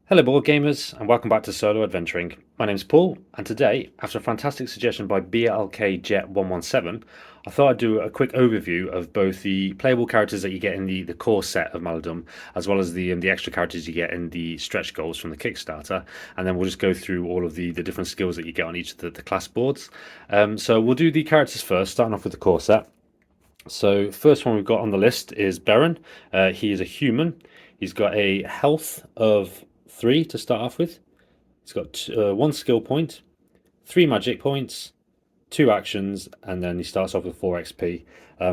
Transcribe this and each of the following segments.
Hello board gamers and welcome back to Solo Adventuring. My name's Paul and today, after a fantastic suggestion by BLK Jet 117, I thought I'd do a quick overview of both the playable characters that you get in the core set of Maladum, as well as the extra characters you get in the stretch goals from the Kickstarter, and then we'll just go through all of the different skills that you get on each of the class boards. So we'll do the characters first, starting off with the core set. So first one we've got on the list is Baron. He is a human. He's got a health of 3 to start off with. He's got 1 skill point, 3 magic points, 2 actions, and then he starts off with 4 XP.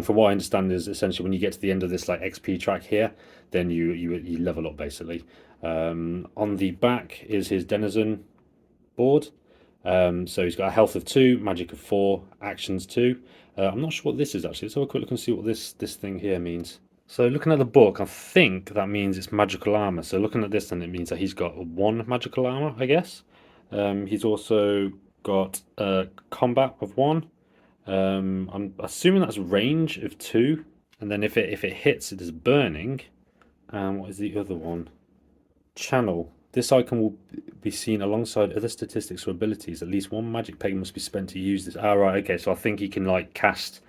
From what I understand is essentially when you get to the end of this like XP track here, then you level up basically. On the back is his denizen board. So he's got a health of 2, magic of 4, actions 2. I'm not sure what this is actually. Let's have a quick look and see what this thing here means. So looking at the book, I think that means it's magical armor. So looking at this, then it means that he's got 1 magical armor, I guess. He's also got combat of 1. I'm assuming that's range of 2, and then if it hits, it is burning. What is the other one? Channel. This icon will be seen alongside other statistics or abilities. At least 1 magic peg must be spent to use this. Ah, right, okay. So I think he can like cast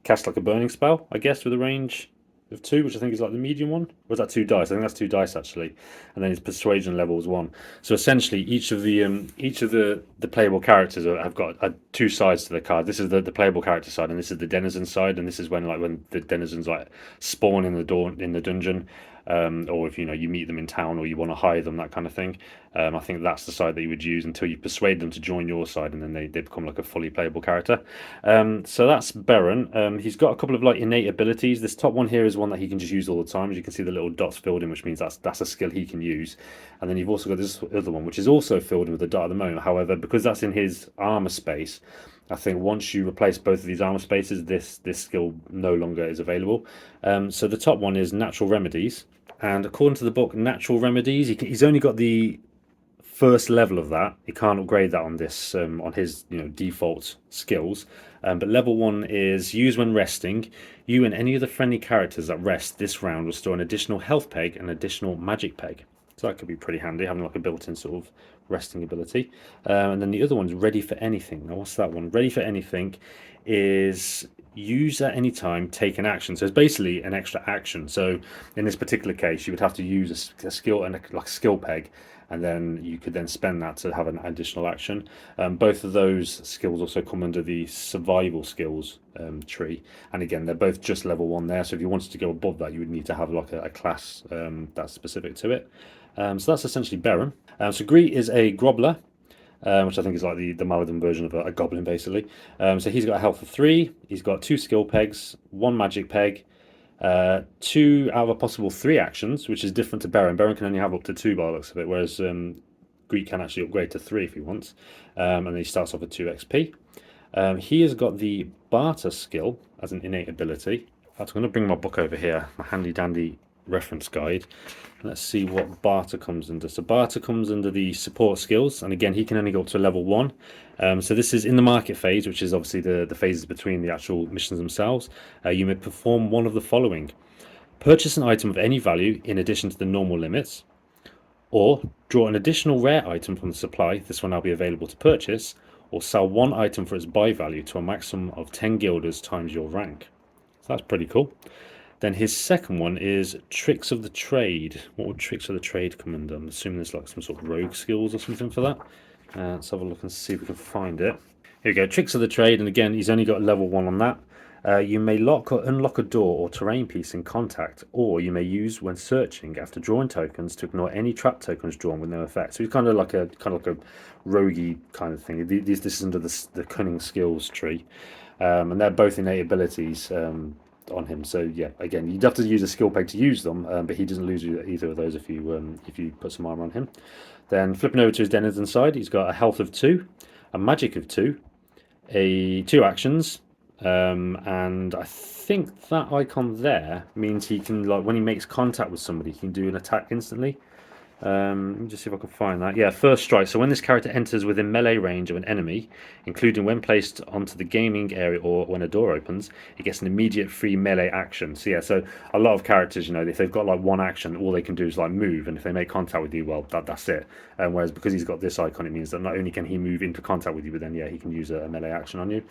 like a burning spell, I guess, with a range of 2, which I think is like the medium one. Or is that 2 dice? I think that's 2 dice actually. And then his persuasion level is 1. So essentially, each of the playable characters have got 2 sides to the card. This is the playable character side, and this is the denizen side. And this is when the denizens like spawn in the dungeon. Or if you meet them in town or you want to hire them, that kind of thing. I think that's the side that you would use until you persuade them to join your side, and then they become like a fully playable character. So that's Baron. He's got a couple of like innate abilities. This top one here is one that he can just use all the time. As you can see, the little dots filled in, which means that's a skill he can use. And then you've also got this other one, which is also filled in with a dot at the moment. However, because that's in his armor space, I think once you replace both of these armor spaces, this skill no longer is available. So the top one is Natural Remedies, and according to the book, Natural Remedies, he's only got the first level of that. He can't upgrade that on this on his default skills. But level 1 is use when resting. You and any other friendly characters that rest this round will store an additional health peg and additional magic peg. So that could be pretty handy, having like a built-in sort of resting ability. And then the other one's Ready for Anything. Now, what's that one? Ready for Anything is use at any time, take an action. So it's basically an extra action. So in this particular case, you would have to use a skill and like a skill peg, and then you could then spend that to have an additional action. Both of those skills also come under the survival skills tree, and again they're both just level 1 there. So if you wanted to go above that, you would need to have like a class that's specific to it. So that's essentially Baron. So Gree is a Grobbler, which I think is like the Maladum version of a goblin, basically. So he's got a health of 3. He's got 2 skill pegs, 1 magic peg, 2 out of a possible 3 actions, which is different to Baron. Baron can only have up to 2 by the looks of it, whereas Gree can actually upgrade to 3 if he wants. And then he starts off with 2 XP. He has got the Barter skill as an innate ability. In fact, I'm going to bring my book over here, my handy dandy reference guide. Let's see what Barter comes under. So Barter comes under the support skills, and again he can only go up to level 1. So this is in the market phase, which is obviously the phases between the actual missions themselves. You may perform one of the following: purchase an item of any value in addition to the normal limits, or draw an additional rare item from the supply. This will now be available to purchase, or sell 1 item for its buy value to a maximum of 10 guilders times your rank. So that's pretty cool. Then his second one is Tricks of the Trade. What would Tricks of the Trade come under? I'm assuming there's like some sort of rogue skills or something for that. Let's have a look and see if we can find it. Here we go, Tricks of the Trade, and again, he's only got level 1 on that. You may lock or unlock a door or terrain piece in contact, or you may use when searching after drawing tokens to ignore any trap tokens drawn with no effect. So he's kind of like a roguey kind of thing. This is under the cunning skills tree, and they're both innate abilities on him. So yeah, again, you'd have to use a skill peg to use them, but he doesn't lose either of those if you put some armor on him. Then flipping over to his denizen side, he's got a health of 2, a magic of 2, 2 actions, and I think that icon there means he can, like, when he makes contact with somebody, he can do an attack instantly. Let me just see if I can find that. Yeah, first strike. So when this character enters within melee range of an enemy, including when placed onto the gaming area or when a door opens, it gets an immediate free melee action. So yeah, so a lot of characters, if they've got like one action, all they can do is like move, and if they make contact with you, well, that's it. Whereas because he's got this icon, it means that not only can he move into contact with you, but then yeah, he can use a melee action on you.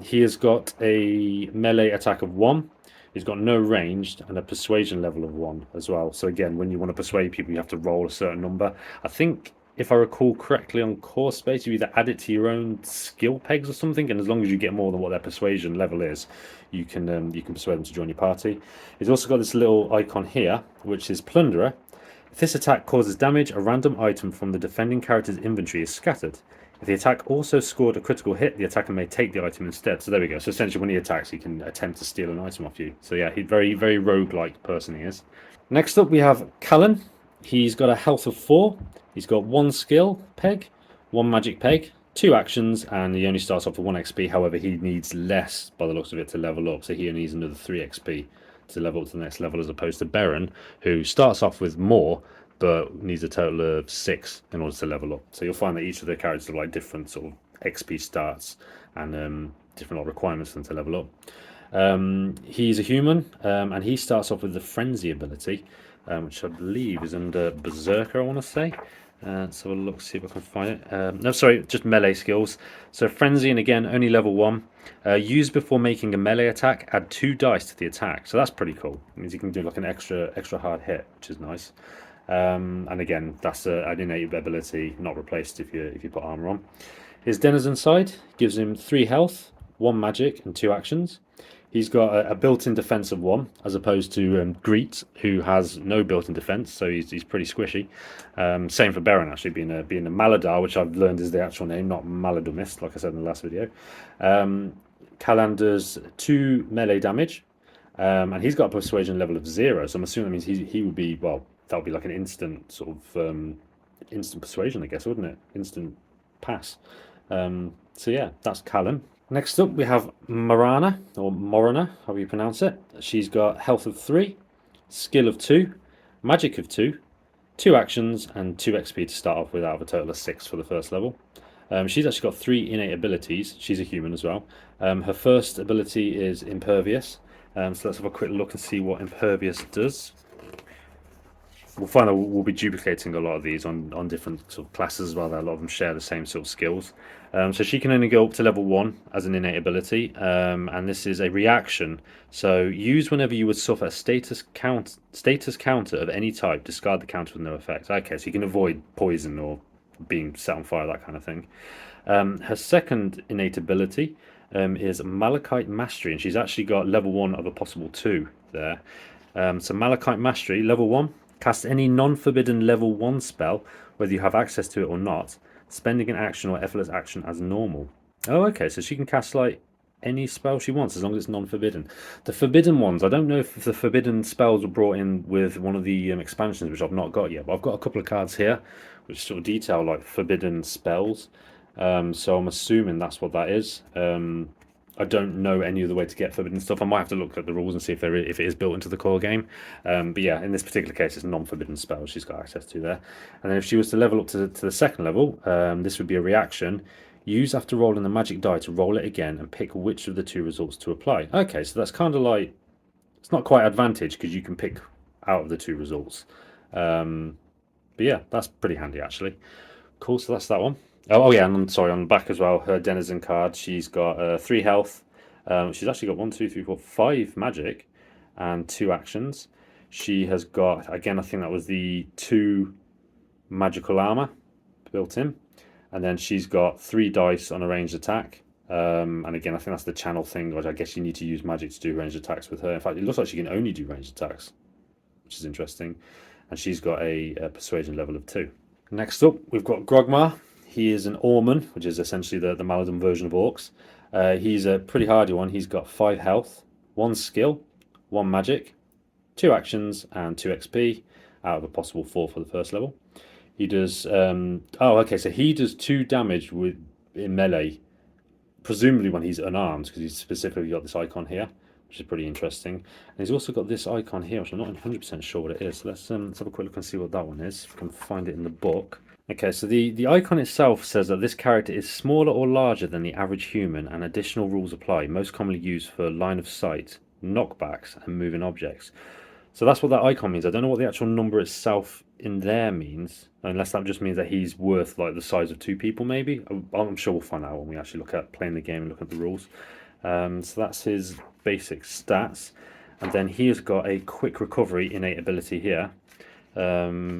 He has got a melee attack of 1. He's got no ranged and a persuasion level of 1 as well. So again, when you want to persuade people, you have to roll a certain number. I think, if I recall correctly, on core space, you either add it to your own skill pegs or something, and as long as you get more than what their persuasion level is, you can persuade them to join your party. He's also got this little icon here, which is Plunderer. If this attack causes damage, a random item from the defending character's inventory is scattered. If the attack also scored a critical hit, the attacker may take the item instead. So there we go. So essentially when he attacks, he can attempt to steal an item off you. So yeah, he's very, very rogue-like person he is. Next up we have Callan. He's got a health of 4. He's got 1 skill peg, 1 magic peg, 2 actions, and he only starts off with 1 XP. However, he needs less, by the looks of it, to level up. So he only needs another 3 XP to level up to the next level, as opposed to Baron, who starts off with more, but needs a total of 6 in order to level up. So you'll find that each of the characters have like different sort of XP starts and different requirements for them to level up. He's a human, and he starts off with the Frenzy ability, which I believe is under Berserker, I want to say. So we'll look, see if I can find it. No, sorry, just melee skills. So Frenzy, and again, only level 1. Used before making a melee attack, add 2 dice to the attack. So that's pretty cool. It means you can do like an extra hard hit, which is nice. And again, that's an innate ability, not replaced if you put armor on. His Denizen side gives him 3 health, 1 magic, and 2 actions. He's got a built-in defense of 1, as opposed to Greet, who has no built-in defense, so he's pretty squishy. Same for Baron, actually, being a Maladar, which I've learned is the actual name, not Maladumist, like I said in the last video. Callan does 2 melee damage, and he's got a persuasion level of 0, so I'm assuming that means he would be, well, that would be like an instant sort of instant persuasion, I guess, wouldn't it? Instant pass. So yeah, that's Callan. Next up, we have Morana, or Morana, however you pronounce it. She's got health of 3, skill of 2, magic of 2, 2 actions, and 2 XP to start off with, out of a total of 6 for the first level. She's actually got 3 innate abilities. She's a human as well. Her first ability is Impervious. So let's have a quick look and see what Impervious does. We'll find that we'll be duplicating a lot of these on different sort of classes as well. A lot of them share the same sort of skills. So she can only go up to level 1 as an innate ability, and this is a reaction. So use whenever you would suffer a status counter of any type. Discard the counter with no effect. Okay, so you can avoid poison or being set on fire, that kind of thing. Her second innate ability is Malachite Mastery, and she's actually got level 1 of a possible 2 there. So Malachite Mastery, level 1. Cast any non-forbidden level 1 spell, whether you have access to it or not, spending an action or effortless action as normal. Oh, okay, so she can cast like any spell she wants as long as it's non-forbidden. The forbidden ones, I don't know if the forbidden spells were brought in with one of the expansions, which I've not got yet, but I've got a couple of cards here which sort of detail like forbidden spells. So I'm assuming that's what that is. I don't know any other way to get forbidden stuff. I might have to look at the rules and see if it is built into the core game. But yeah, in this particular case, it's non-forbidden spells she's got access to there. And then if she was to level up to the second level, this would be a reaction. Use after rolling the magic die to roll it again and pick which of the 2 results to apply. Okay, so that's kind of like, it's not quite advantage because you can pick out of the 2 results. But yeah, that's pretty handy actually. Cool, so that's that one. Oh yeah, and I'm sorry, on the back as well, her Denizen card, she's got 3 health. She's actually got 1, 2, 3, 4, 5 magic and 2 actions. She has got, again, I think that was the 2 magical armor built in. And then she's got 3 dice on a ranged attack. And again, I think that's the channel thing, which I guess you need to use magic to do ranged attacks with her. In fact, it looks like she can only do ranged attacks, which is interesting. And she's got a persuasion level of 2. Next up, we've got Grogmar. He is an Orman, which is essentially the Maladum version of Orcs. He's a pretty hardy one. He's got 5 health, 1 skill, 1 magic, 2 actions, and 2 XP out of a possible 4 for the first level. He does... oh, okay, so he does 2 damage in melee, presumably when he's unarmed, because he's specifically got this icon here. which is pretty interesting. And he's also got this icon here, which I'm not 100% sure what it is. So let's have a quick look and see what that one is. If we can find it in the book. Okay, so the icon itself says that this character is smaller or larger than the average human, and additional rules apply, most commonly used for line of sight, knockbacks, and moving objects. So that's what that icon means. I don't know what the actual number itself in there means, unless that just means that he's worth like the size of two people, maybe. I'm sure we'll find out when we actually look at playing the game and look at the rules. So that's his basic stats. And then he has got a quick recovery innate ability here,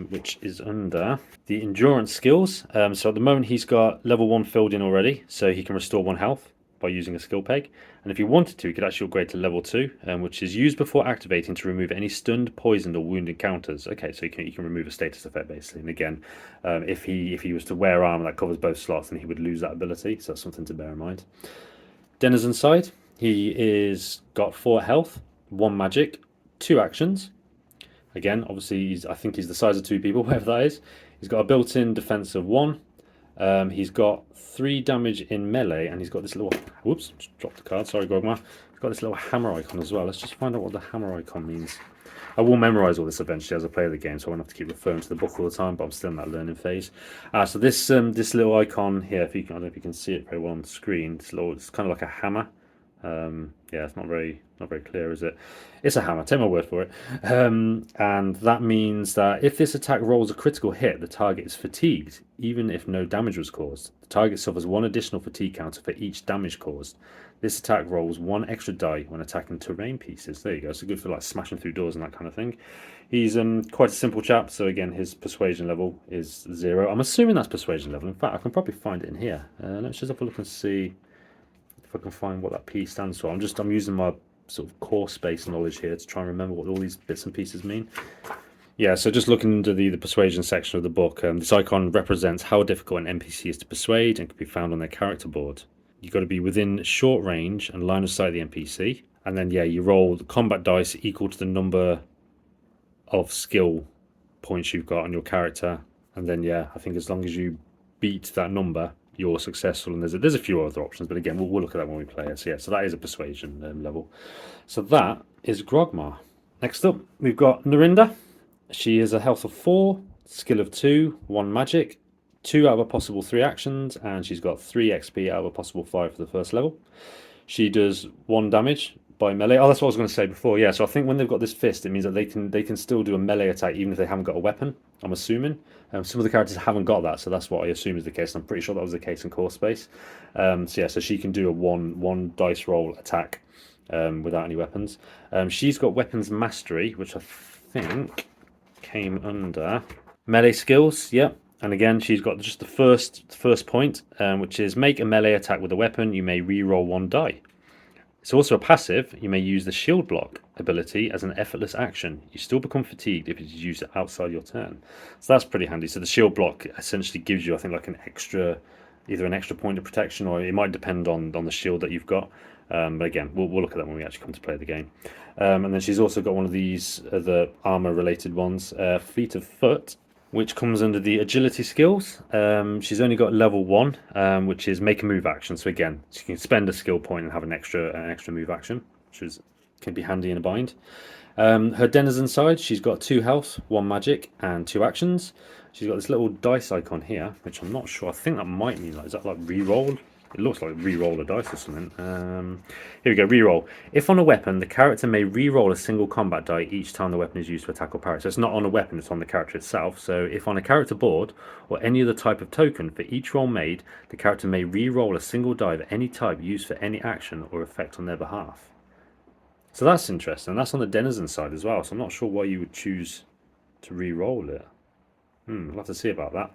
which is under the endurance skills. So at the moment he's got level 1 filled in already, so he can restore 1 health by using a skill peg. And if you wanted to, you could actually upgrade to level 2, which is used before activating to remove any stunned, poisoned, or wounded counters. Okay, so you can remove a status effect basically. And again, if he was to wear armor that covers both slots, then he would lose that ability. So that's something to bear in mind. Denizen side, he is got 4 health, 1 magic, 2 actions. Again, obviously, I think he's the size of 2 people, whatever that is. He's got a built-in defense of 1. He's got 3 damage in melee, and he's got this little... Whoops, just dropped the card. Sorry, Grogma. He's got this little hammer icon as well. Let's just find out what the hammer icon means. I will memorise all this eventually as I play the game, so I won't have to keep referring to the book all the time, but I'm still in that learning phase. So this little icon here, I don't know if you can see it very well on the screen. It's kind of like a hammer. Yeah, it's not very clear, is it? It's a hammer, take my word for it. And that means that if this attack rolls a critical hit, the target is fatigued, even if no damage was caused. The target suffers 1 additional fatigue counter for each damage caused. This attack rolls 1 extra die when attacking terrain pieces. There you go, so good for like smashing through doors and that kind of thing. He's quite a simple chap, so again, his persuasion level is 0. I'm assuming that's persuasion level. In fact, I can probably find it in here. Let's just have a look and see if I can find what that P stands for. I'm using my sort of core space knowledge here to try and remember what all these bits and pieces mean. Yeah, so just looking into the persuasion section of the book, this icon represents how difficult an NPC is to persuade and can be found on their character board. You've got to be within short range and line of sight of the NPC, and then yeah, you roll the combat dice equal to the number of skill points you've got on your character, and then yeah, I think as long as you beat that number, you're successful. And there's a few other options, but again, we'll look at that when we play it. So yeah, so that is a persuasion level. So that is Grogmar. Next up, we've got Narinda. She is a health of 4, skill of 2, 1 magic, 2 out of a possible 3 actions, and she's got 3 XP out of a possible 5 for the first level. She does 1 damage by melee. Oh, that's what I was going to say before. Yeah, so I think when they've got this fist, it means that they can still do a melee attack even if they haven't got a weapon, I'm assuming. Some of the characters haven't got that, so that's what I assume is the case. I'm pretty sure that was the case in core space. So yeah, so she can do a one dice roll attack without any weapons. She's got weapons mastery, which I think came under melee skills. Yep. And again, she's got just the first point, which is make a melee attack with a weapon. You may re-roll 1 die. It's also a passive. You may use the shield block ability as an effortless action. You still become fatigued if it's used outside your turn. So that's pretty handy. So the shield block essentially gives you, I think, like either an extra point of protection, or it might depend on the shield that you've got. But again, we'll look at that when we actually come to play the game. And then she's also got one of these the armor related ones, Fleet of Foot, which comes under the agility skills. She's only got level 1, which is make a move action. So again, she can spend a skill point and have an extra move action, which can be handy in a bind. Her denizen side, she's got 2 health, 1 magic, and 2 actions. She's got this little dice icon here, which I'm not sure. I think that might mean is that like re-roll? It looks like re-roll a dice or something. Here we go, re-roll. If on a weapon, the character may re-roll a single combat die each time the weapon is used to attack or parry. So it's not on a weapon, it's on the character itself. So if on a character board or any other type of token, for each roll made, the character may re-roll a single die of any type used for any action or effect on their behalf. So that's interesting. That's on the denizen side as well. So I'm not sure why you would choose to re-roll it. We'll have to see about that.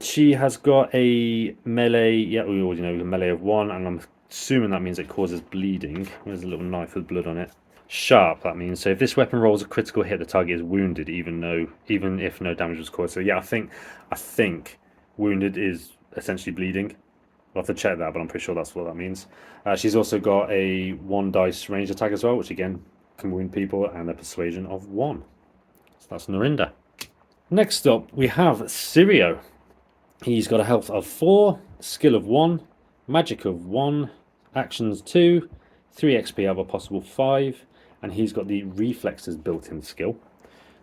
She has got a melee, yeah, we already know a melee of 1, and I'm assuming that means it causes bleeding. There's a little knife with blood on it. Sharp, that means. So if this weapon rolls a critical hit, the target is wounded, even if no damage was caused. So yeah, I think wounded is essentially bleeding. I'll have to check that, but I'm pretty sure that's what that means. She's also got a 1 dice range attack as well, which again can wound people, and a persuasion of 1. So that's Narinda. Next up, we have Sirio. He's got a health of 4, skill of 1, magic of 1, actions 2, 3 XP out of a possible 5, and he's got the reflexes built-in skill.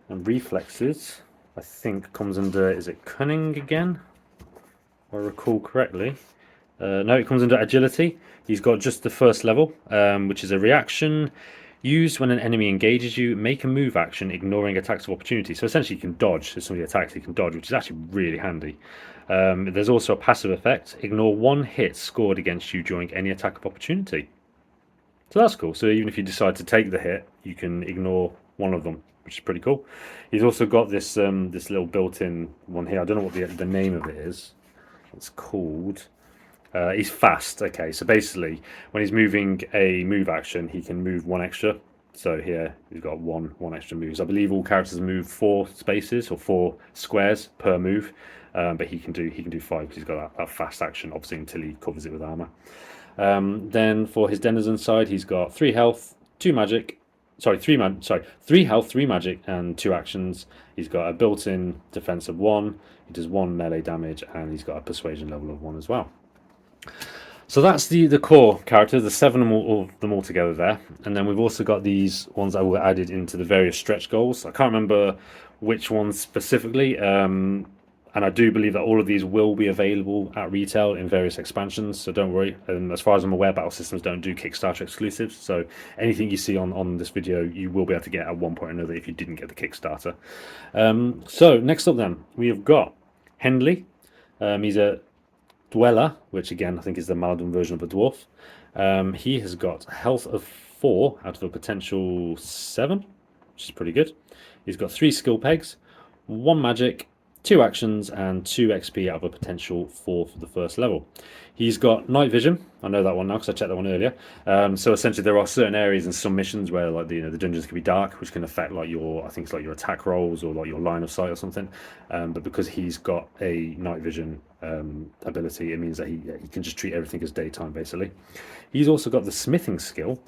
And reflexes, I think, comes under, is it cunning again? If I recall correctly. No, it comes under agility. He's got just the first level, which is a reaction used when an enemy engages you. Make a move action, ignoring attacks of opportunity. So essentially, you can dodge. If somebody attacks, you can dodge, which is actually really handy. There's also a passive effect. Ignore 1 hit scored against you during any attack of opportunity. So that's cool. So even if you decide to take the hit, you can ignore one of them, which is pretty cool. He's also got this this little built-in one here. I don't know what the name of it is. It's called. He's fast. Okay, so basically, when he's moving a move action, he can move 1 extra. So here he's got one extra moves. I believe all characters move 4 spaces or 4 squares per move, but he can do 5 because he's got that fast action. Obviously, until he covers it with armor. Then for his denizen side, he's got 3 health, 2 magic. Sorry, 3 health, 3 magic, and 2 actions. He's got a built-in defense of 1. He does 1 melee damage, and he's got a persuasion level of 1 as well. So that's the core characters, the 7 of them all together there. And then we've also got these ones that were added into the various stretch goals. I can't remember which ones specifically. And I do believe that all of these will be available at retail in various expansions, so don't worry. And as far as I'm aware, Battle Systems don't do Kickstarter exclusives, so anything you see on this video, you will be able to get at one point or another if you didn't get the Kickstarter. So next up then, we have got Henley. He's a Dweller, which again I think is the Maladum version of a dwarf. He has got health of 4 out of a potential 7, which is pretty good. He's got 3 skill pegs, 1 magic, 2 actions, and 2 XP out of a potential 4 for the first level. He's got night vision. I know that one now because I checked that one earlier. So essentially, there are certain areas and some missions where, like, the dungeons can be dark, which can affect like I think it's like your attack rolls or like your line of sight or something. But because he's got a night vision ability, it means that he can just treat everything as daytime basically. He's also got the smithing skill,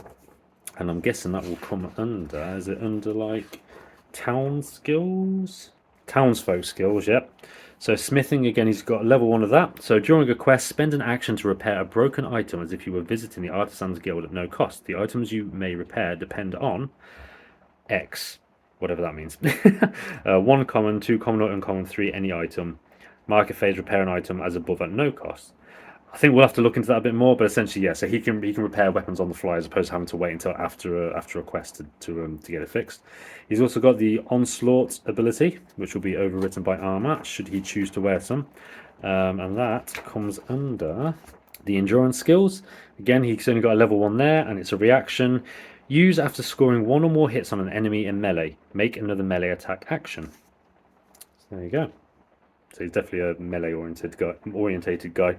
and I'm guessing that will come under. Is it under like town skills? Townsfolk skills, yep. So smithing, again, he's got level 1 of that. So during a quest, spend an action to repair a broken item as if you were visiting the Artisan's Guild at no cost. The items you may repair depend on X, whatever that means. 1 common, 2 common or uncommon, 3 any item. Market phase, repair an item as above at no cost. I think we'll have to look into that a bit more, but essentially, yeah. So he can repair weapons on the fly as opposed to having to wait until after a quest to get it fixed. He's also got the onslaught ability, which will be overwritten by armor should he choose to wear some, and that comes under the endurance skills. Again, he's only got a level 1 there, and it's a reaction. Use after scoring 1 or more hits on an enemy in melee. Make another melee attack action. So there you go. So he's definitely a melee-orientated guy.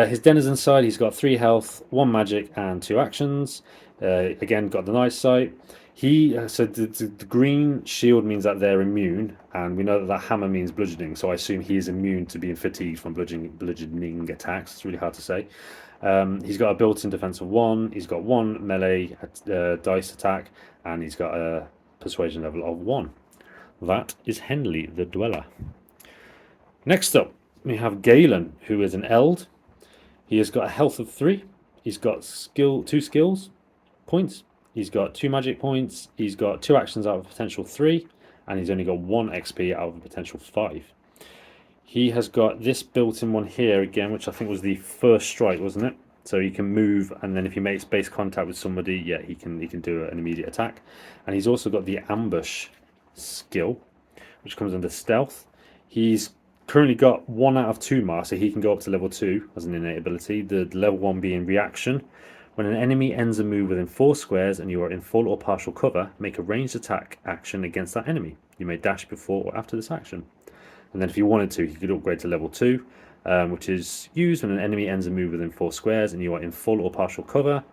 His denizen side, he's got 3 health, 1 magic, and 2 actions. Again, got the night sight. So the green shield means that they're immune, and we know that hammer means bludgeoning. So I assume he is immune to being fatigued from bludgeoning attacks. It's really hard to say. He's got a built-in defense of 1. He's got 1 melee dice attack, and he's got a persuasion level of 1. That is Henley the Dweller. Next up, we have Galen, who is an Eld. He has got a health of 3. He's got 2 skills points. He's got 2 magic points. He's got 2 actions out of a potential 3, and he's only got 1 XP out of a potential 5. He has got this built-in one here again, which I think was the first strike, wasn't it? So he can move, and then if he makes base contact with somebody, yeah, he can do an immediate attack. And he's also got the ambush skill, which comes under stealth. He's currently got 1 out of 2 marks, so he can go up to level 2 as an innate ability. The level 1 being reaction. When an enemy ends a move within 4 squares and you are in full or partial cover, make a ranged attack action against that enemy. You may dash before or after this action. And then if you wanted to, you could upgrade to level 2, which is used when an enemy ends a move within 4 squares and you are in full or partial cover.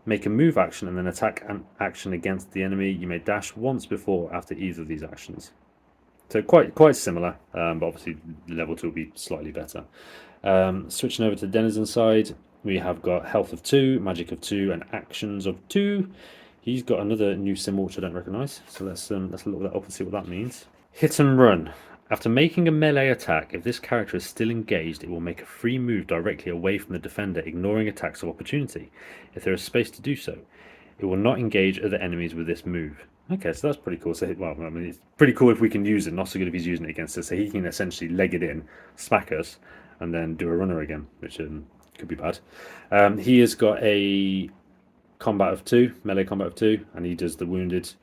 Make a move action and then attack an action against the enemy. You may dash once before or after either of these actions. So quite similar, but obviously level 2 will be slightly better. Switching over to the denizen side, we have got health of 2, magic of 2, and actions of 2. He's got another new symbol which I don't recognise, so let's look that up and see what that means. Hit and run. After making a melee attack, if this character is still engaged, it will make a free move directly away from the defender, ignoring attacks of opportunity, if there is space to do so. It will not engage other enemies with this move. Okay, so that's pretty cool. So, well, I mean, it's pretty cool if we can use it. Not so good if he's using it against us. So he can essentially leg it in, smack us, and then do a runner again, which could be bad. He has got a combat of 2, melee combat of 2, and he does the wounded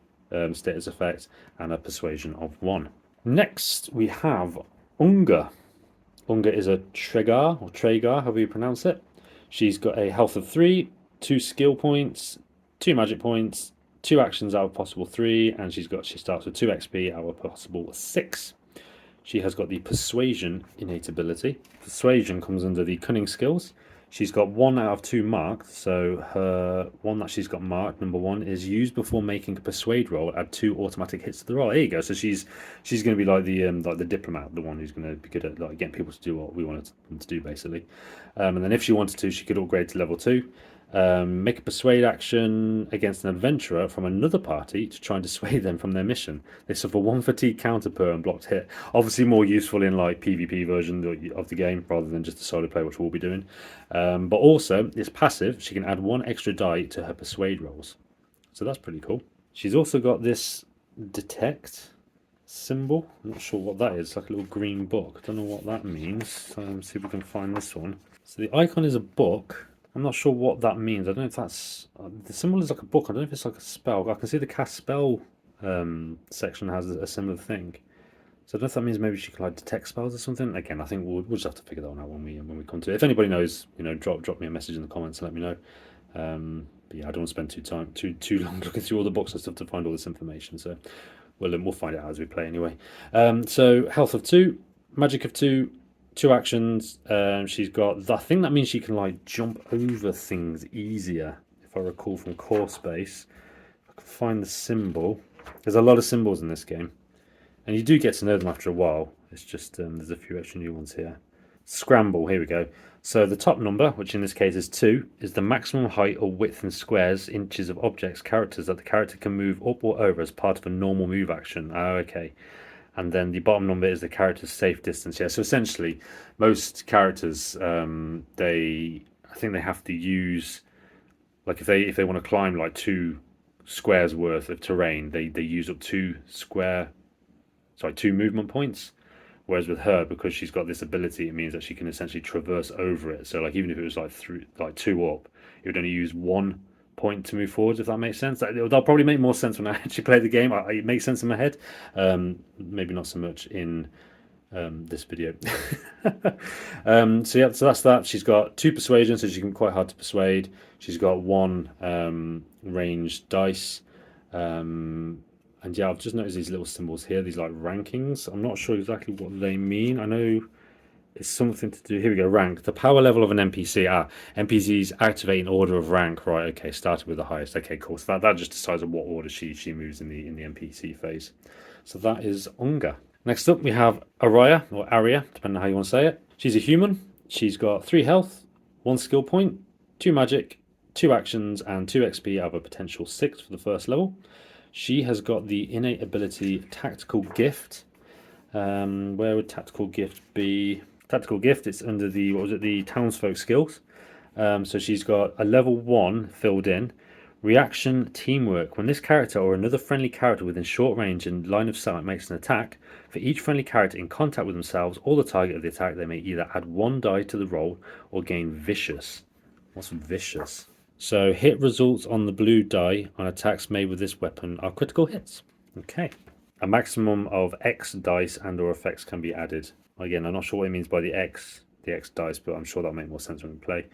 status effect and a persuasion of 1. Next, we have Unga. Unga is a Tregar, or Tragar, however you pronounce it. She's got a health of 3, 2 skill points, 2 magic points, 2 actions out of possible 3, and she starts with 2 XP out of possible 6. She has got the Persuasion innate ability. Persuasion comes under the Cunning skills. She's got 1 out of 2 marked, so her one that she's got marked, number 1, is used before making a persuade roll. Add 2 automatic hits to the roll. There you go. So she's going to be like the diplomat, the one who's going to be good at like getting people to do what we wanted them to do, basically. And then if she wanted to, she could upgrade to level 2. Make a persuade action against an adventurer from another party to try and dissuade them from their mission. They suffer 1 fatigue counter per unblocked hit. Obviously more useful in like PvP version of the game rather than just a solo play, which we'll be doing. But also, it's passive. She can add 1 extra die to her persuade rolls. So that's pretty cool. She's also got this detect symbol. I'm not sure what that is. It's like a little green book. I don't know what that means. See if we can find this one. So the icon is a book. I'm not sure what that means. I don't know if that's... the symbol is like a book. I don't know if it's like a spell. I can see the cast spell section has a similar thing. So I don't know if that means maybe she can like detect spells or something. Again, I think we'll just have to figure that one out when we come to it. If anybody knows, drop me a message in the comments and let me know. But yeah, I don't want to spend too long looking through all the books and stuff to find all this information. So we'll find it out as we play anyway. So health of 2, magic of 2. 2 actions. She's got. I think that means she can like jump over things easier. If I recall from core space, I can find the symbol. There's a lot of symbols in this game, and you do get to know them after a while. It's just there's a few extra new ones here. Scramble. Here we go. So the top number, which in this case is 2, is the maximum height or width in squares, inches of objects, characters that the character can move up or over as part of a normal move action. Oh, okay. And then the bottom number is the character's safe distance. Yeah, so essentially, most characters, I think they have to use, like if they want to climb like 2 squares worth of terrain, they use up 2 movement points. Whereas with her, because she's got this ability, it means that she can essentially traverse over it. So like even if it was like 2 up, it would only use 1 point to move forwards, if that makes sense. That'll probably make more sense when I actually play the game. It makes sense in my head, maybe not so much in this video. So yeah, so that's that. She's got 2 persuasion, so she can be quite hard to persuade. She's got 1 ranged dice, and yeah, I've just noticed these little symbols here, these like rankings. I'm not sure exactly what they mean. I know it's something to do. Here we go. Rank. The power level of an NPC. NPCs activate in order of rank. Right. Okay. Started with the highest. Okay. Cool. So that just decides on what order she moves in the NPC phase. So that is Unga. Next up, we have Araya or Aria, depending on how you want to say it. She's a human. She's got 3 health, 1 skill point, 2 magic, 2 actions, and 2 XP out of a potential 6 for the first level. She has got the innate ability Tactical Gift. Where would Tactical Gift be? Tactical Gift, it's under the Townsfolk skills. So she's got a level 1 filled in. Reaction Teamwork. When this character or another friendly character within short range and line of sight makes an attack, for each friendly character in contact with themselves or the target of the attack, they may either add 1 die to the roll or gain Vicious. What's Vicious? So hit results on the blue die on attacks made with this weapon are critical hits. Okay. A maximum of X dice and or effects can be added. Again, I'm not sure what it means by the X dice, but I'm sure that'll make more sense when we play.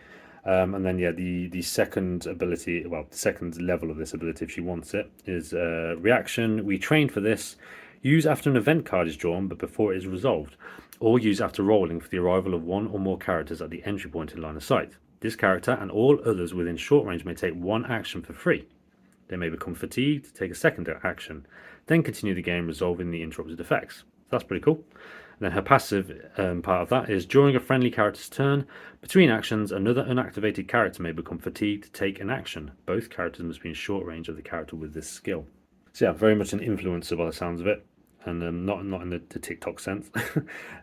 And then yeah, the second ability, well, the second level of this ability, if she wants it, is reaction. We trained for this. Use after an event card is drawn, but before it is resolved, or use after rolling for the arrival of 1 or more characters at the entry point in line of sight. This character and all others within short range may take 1 action for free. They may become fatigued, take a second action, then continue the game resolving the interrupted effects. So that's pretty cool. And then her passive part of that is during a friendly character's turn, between actions, another unactivated character may become fatigued to take an action. Both characters must be in short range of the character with this skill. So yeah, very much an influencer by the sounds of it, and not in the TikTok sense.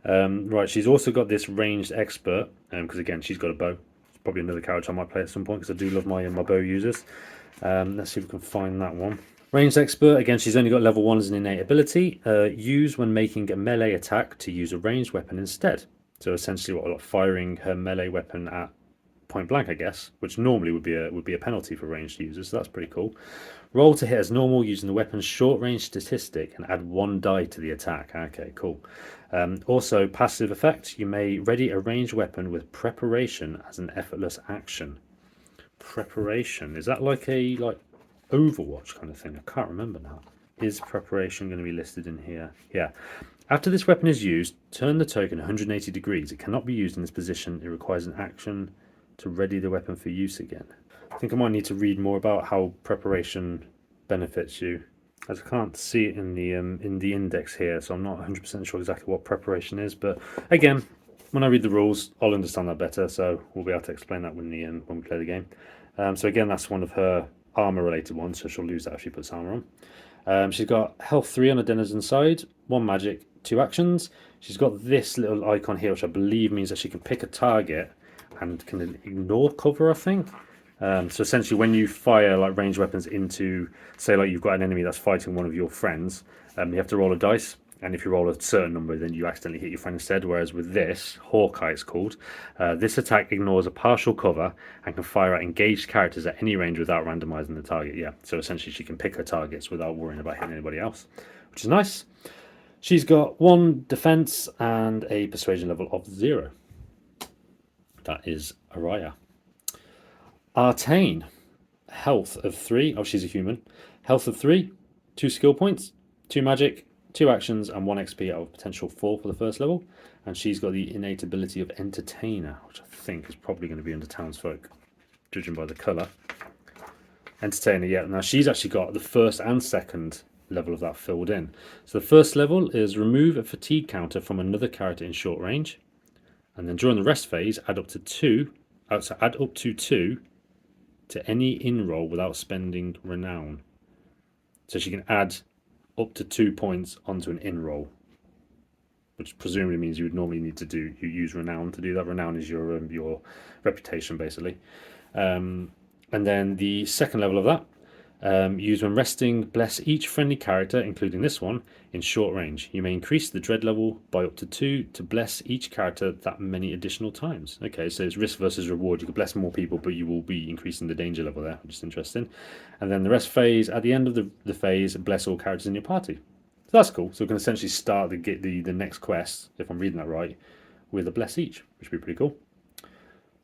Right, she's also got this ranged expert, because again, she's got a bow. It's probably another character I might play at some point because I do love my bow users. Let's see if we can find that one. Ranged expert, again, she's only got level 1 as an innate ability. Use when making a melee attack to use a ranged weapon instead. So essentially, like firing her melee weapon at point blank, I guess, which normally would be a penalty for ranged users. So that's pretty cool. Roll to hit as normal using the weapon's short range statistic and add 1 die to the attack. Okay, cool. Also, passive effect: you may ready a ranged weapon with preparation as an effortless action. Preparation, is that like a Overwatch kind of thing? I can't remember now. Is preparation going to be listed in here? Yeah. After this weapon is used, turn the token 180 degrees. It cannot be used in this position. It requires an action to ready the weapon for use again. I think I might need to read more about how preparation benefits you, as I can't see it in the index here, so I'm not 100% sure exactly what preparation is. But again, when I read the rules, I'll understand that better, so we'll be able to explain that when we play the game. So again, that's one of her armor related ones, so she'll lose that if she puts armor on. She's got health 3 on the denizen side, 1 magic, 2 actions. She's got this little icon here, which I believe means that she can pick a target and can ignore cover, I think. So essentially, when you fire like ranged weapons into, say, like you've got an enemy that's fighting one of your friends, you have to roll a dice, and if you roll a certain number, then you accidentally hit your friend instead. Whereas with this, Hawkeye it's called, this attack ignores a partial cover and can fire at engaged characters at any range without randomizing the target. Yeah, so essentially she can pick her targets without worrying about hitting anybody else, which is nice. She's got 1 defense and a persuasion level of 0. That is Araya. Artane, health of 3. Oh, she's a human. Health of 3, 2 skill points, 2 magic, 2 actions, and 1 XP out of potential 4 for the first level. And she's got the innate ability of Entertainer, which I think is probably going to be under Townsfolk, judging by the colour. Entertainer, yeah. Now she's actually got the first and second level of that filled in. So the first level is remove a fatigue counter from another character in short range. And then during the rest phase, add up to 2 to any in-roll without spending renown. So she can add up to 2 points onto an in-roll, which presumably means you would normally need to use renown to do that. Renown is your reputation, basically. And then the second level of that, use when resting, bless each friendly character, including this one, in short range. You may increase the dread level by up to 2 to bless each character that many additional times. Okay, so it's risk versus reward. You could bless more people, but you will be increasing the danger level there, which is interesting. And then the rest phase, at the end of the phase, bless all characters in your party. So that's cool. So we can essentially start the next quest, if I'm reading that right, with a bless each, which would be pretty cool. So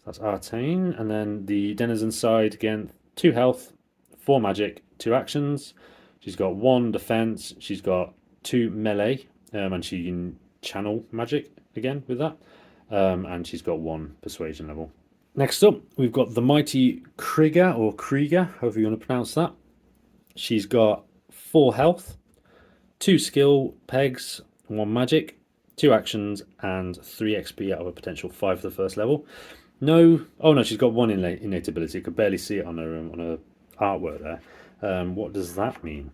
that's Artane. And then the denizen side, again, 2 health, 4 magic, 2 actions. She's got 1 defense. She's got 2 melee, and she can channel magic again with that. And she's got 1 persuasion level. Next up, we've got the mighty Krieger, or Krieger, however you want to pronounce that. She's got 4 health, 2 skill pegs, 1 magic, 2 actions, and 3 XP out of a potential 5 for the first level. No, oh no, she's got 1 innate ability. You could barely see it on her artwork there. What does that mean?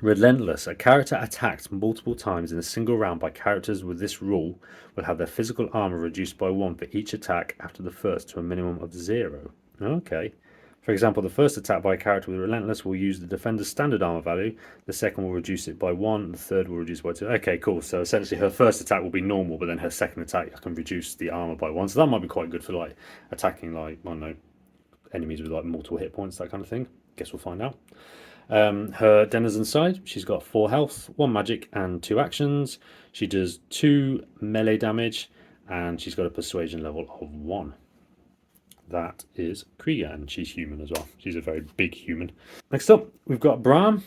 Relentless. A character attacked multiple times in a single round by characters with this rule will have their physical armor reduced by 1 for each attack after the first to a minimum of 0. Okay. For example, the first attack by a character with Relentless will use the defender's standard armor value, the second will reduce it by 1, and the third will reduce it by 2. Okay, cool. So essentially her first attack will be normal, but then her second attack can reduce the armor by 1. So that might be quite good for like attacking, like, I don't know, enemies with like multiple hit points, that kind of thing. Guess we'll find out. Her denizen side, she's got 4 health, 1 magic, and 2 actions. She does 2 melee damage, and she's got a persuasion level of 1. That is Krieger, and she's human as well. She's a very big human. Next up, we've got Brahm.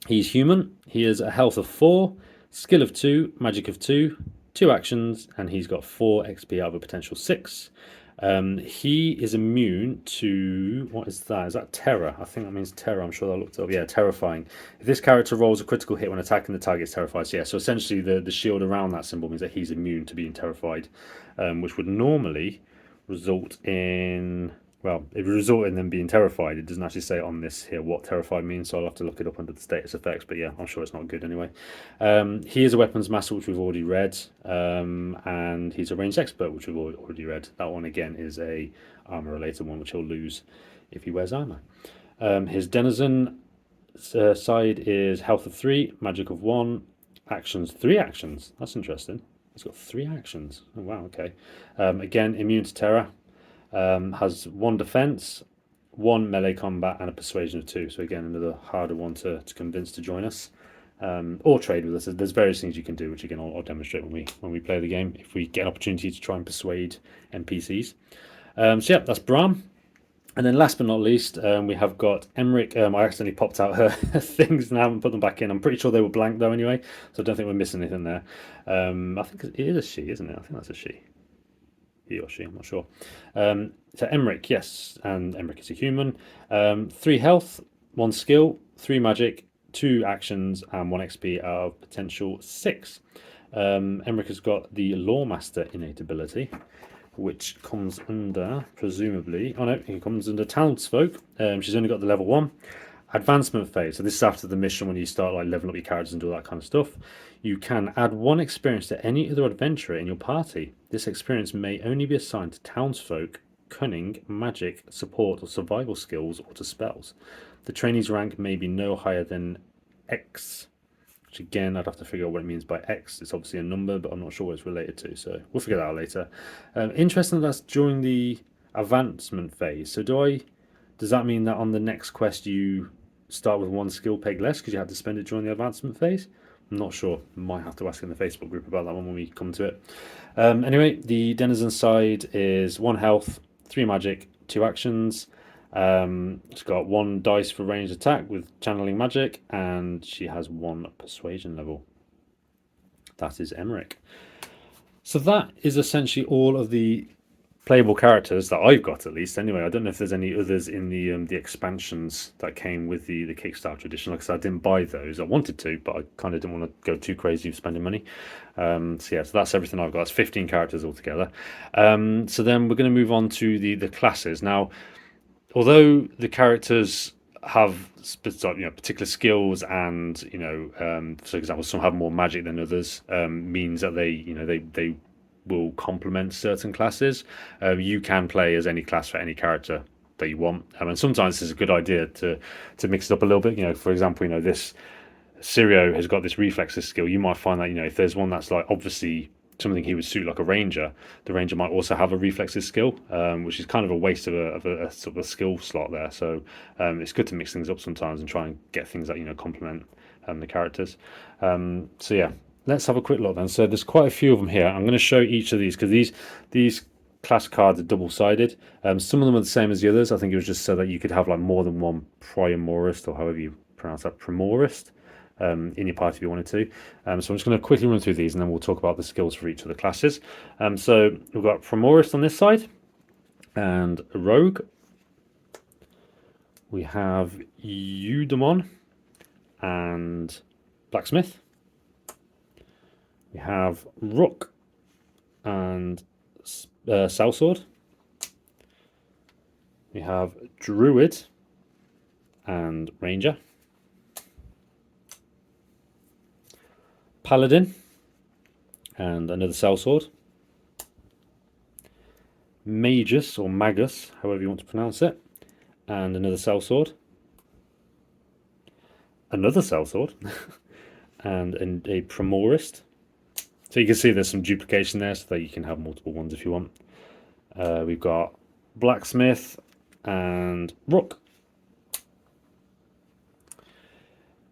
He's human. He has a health of 4, skill of 2, magic of 2, 2 actions, and he's got 4 XP out of a potential 6. He is immune to, what is that? Is that terror? I think that means terror. I'm sure I looked up. Yeah, terrifying. If this character rolls a critical hit when attacking, the target is terrified. So yeah, so essentially the shield around that symbol means that he's immune to being terrified, which would normally result in, well, it would result in them being terrified. It doesn't actually say on this here what terrified means, so I'll have to look it up under the status effects, but yeah, I'm sure it's not good anyway. He is a weapons master, which we've already read, and he's a ranged expert, which we've already read. That one again is a armor related one, which he'll lose if he wears armor. His denizen side is health of 3, magic of 1, actions 3 actions. That's interesting. He's got 3 actions. Oh, wow, okay. Again, immune to terror. Has 1 defense, 1 melee combat, and a persuasion of 2. So again, another harder one to convince to join us. Or trade with us. There's various things you can do, which again I'll demonstrate when we play the game. If we get an opportunity to try and persuade NPCs. So yeah, that's Brahm. And then last but not least, we have got Emmerich. I accidentally popped out her things and I haven't put them back in. I'm pretty sure they were blank though anyway, so I don't think we're missing anything there. I think it is a she, isn't it? I think that's a she. He or she, I'm not sure. So Emmerich, yes, and Emmerich is a human. 3 health, 1 skill, 3 magic, 2 actions, and 1 XP out of potential 6. Emmerich has got the Lawmaster innate ability, which comes under, presumably, oh no, it comes under Townsfolk. She's only got the level 1. Advancement phase. So this is after the mission when you start like leveling up your characters and do all that kind of stuff. You can add 1 experience to any other adventurer in your party. This experience may only be assigned to townsfolk, cunning, magic, support, or survival skills, or to spells. The trainee's rank may be no higher than X. Which again, I'd have to figure out what it means by X. It's obviously a number, but I'm not sure what it's related to. So we'll figure that out later. Interesting, that's during the advancement phase. So does that mean that on the next quest you start with 1 skill peg less because you had to spend it during the advancement phase? I'm not sure. Might have to ask in the Facebook group about that one when we come to it. Anyway, the denizen side is 1 health, 3 magic, 2 actions. She's got 1 dice for ranged attack with channeling magic, and she has 1 persuasion level. That is Emmerich. So that is essentially all of the playable characters that I've got, at least. Anyway, I don't know if there's any others in the expansions that came with the Kickstarter edition. Like I said, I didn't buy those. I wanted to, but I kind of didn't want to go too crazy with spending money. So yeah, so that's everything I've got. That's 15 characters altogether. So then we're going to move on to the classes now. Although the characters have particular skills and for example some have more magic than others, means that they will complement certain classes. You can play as any class for any character that you want, and sometimes it's a good idea to mix it up a little bit. For example, this Sirio has got this reflexes skill. You might find that if there's one that's like obviously something he would suit like a ranger, the ranger might also have a reflexes skill, which is kind of a waste of a sort of a skill slot there. So it's good to mix things up sometimes and try and get things that complement the characters. So yeah, let's have a quick look then. So there's quite a few of them here. I'm going to show each of these because these class cards are double-sided. Some of them are the same as the others. I think it was just so that you could have like more than one Priorist, or however you pronounce that, Primorist, in your party if you wanted to. So I'm just going to quickly run through these and then we'll talk about the skills for each of the classes. So we've got Primorist on this side and a Rogue. We have Eudemon and Blacksmith. We have Rook and Sellsword. We have Druid and Ranger. Paladin and another Sellsword. Magus or Magus, however you want to pronounce it, and another Sellsword. Another Sellsword and a Primorist. So you can see there's some duplication there so that you can have multiple ones if you want. We've got Blacksmith and Rook.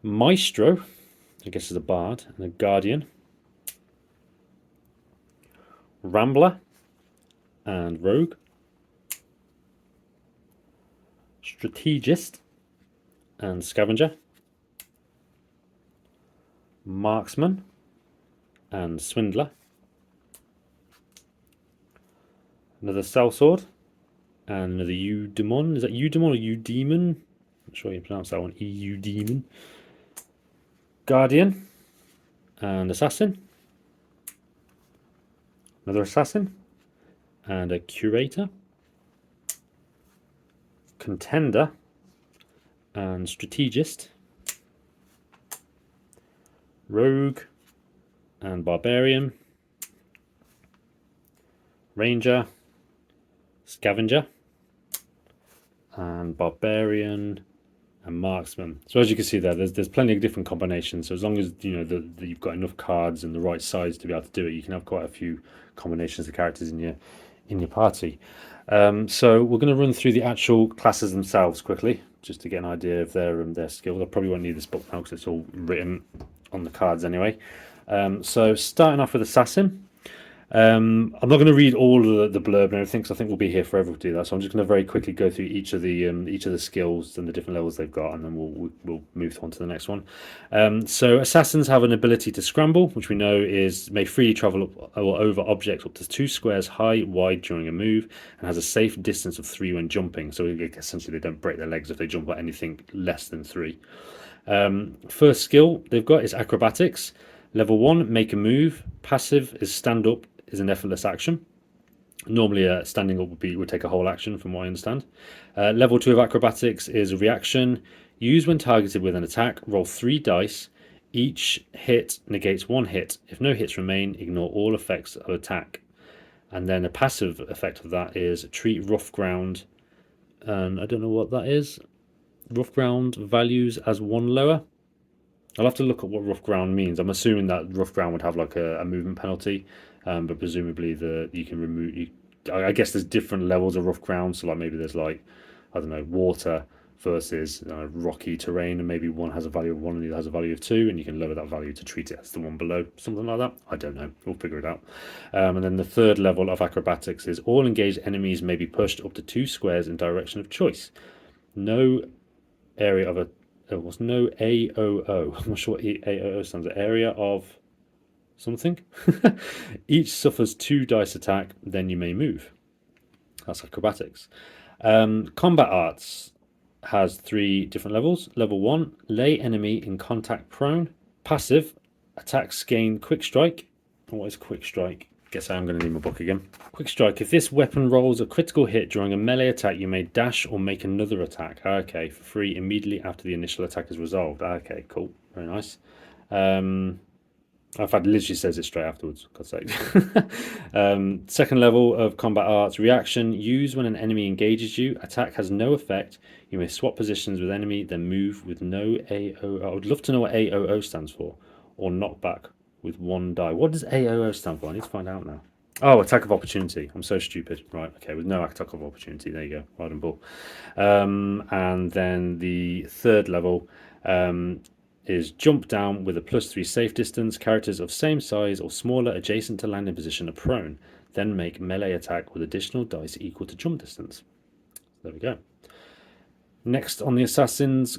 Maestro, I guess is a bard, and a Guardian. Rambler and Rogue. Strategist and Scavenger. Marksman and Swindler. Another Sellsword and another Eudemon. Is that Eudemon or Eudemon? I'm not sure you pronounce that one. Eudemon. Guardian and Assassin. Another Assassin and a Curator. Contender and Strategist. Rogue and Barbarian. Ranger, Scavenger, and Barbarian, and marksman. So as you can see there, there's plenty of different combinations. So as long as you know that you've got enough cards and the right size to be able to do it, you can have quite a few combinations of characters in your party. So we're going to run through the actual classes themselves quickly, just to get an idea of their skills. I probably won't need this book now because it's all written on the cards anyway. So starting off with assassin. I'm not going to read all of the blurb and everything because I think we'll be here forever to do that. So I'm just going to very quickly go through each of the skills and the different levels they've got, and then we'll move on to the next one. So assassins have an ability to scramble, which we know is may freely travel up or over objects up to 2 squares high, wide during a move, and has a safe distance of 3 when jumping. So essentially, they don't break their legs if they jump at anything less than 3. First skill they've got is acrobatics. Level 1, make a move. Passive is stand up, is an effortless action. Normally, standing up would take a whole action, from what I understand. Level 2 of acrobatics is reaction. Use when targeted with an attack. Roll 3 dice. Each hit negates 1 hit. If no hits remain, ignore all effects of attack. And then a passive effect of that is treat rough ground. And I don't know what that is. Rough ground values as 1 lower. I'll have to look at what rough ground means. I'm assuming that rough ground would have like a movement penalty, but presumably you can remove. I guess there's different levels of rough ground. So like maybe there's like, I don't know, water versus rocky terrain, and maybe one has a value of 1 and the other has a value of 2, and you can lower that value to treat it as the one below, something like that. I don't know. We'll figure it out. And then the third level of acrobatics is all engaged enemies may be pushed up to 2 squares in direction of choice. No area of a There was no AOO. I'm not sure what AOO stands for. Area of something. Each suffers 2 dice attack, then you may move. That's acrobatics. Combat arts has 3 different levels. Level 1, lay enemy in contact prone. Passive, attacks gain quick strike. What is quick strike? Guess I'm going to need my book again. Quick strike. If this weapon rolls a critical hit during a melee attack, you may dash or make another attack. Okay, for free immediately after the initial attack is resolved. Okay, cool. Very nice. In fact, it literally says it straight afterwards. God's sake. Second level of combat arts, reaction. Use when an enemy engages you. Attack has no effect. You may swap positions with enemy, then move with no AOO. I would love to know what AOO stands for. Or knockback with 1 die. What does AOO stand for? I need to find out now. Oh, attack of opportunity. I'm so stupid. Right, okay, with no attack of opportunity. There you go. Well done, Bull. And then the third level is jump down with a +3 safe distance. Characters of same size or smaller adjacent to landing position are prone. Then make melee attack with additional dice equal to jump distance. There we go. Next on the assassin's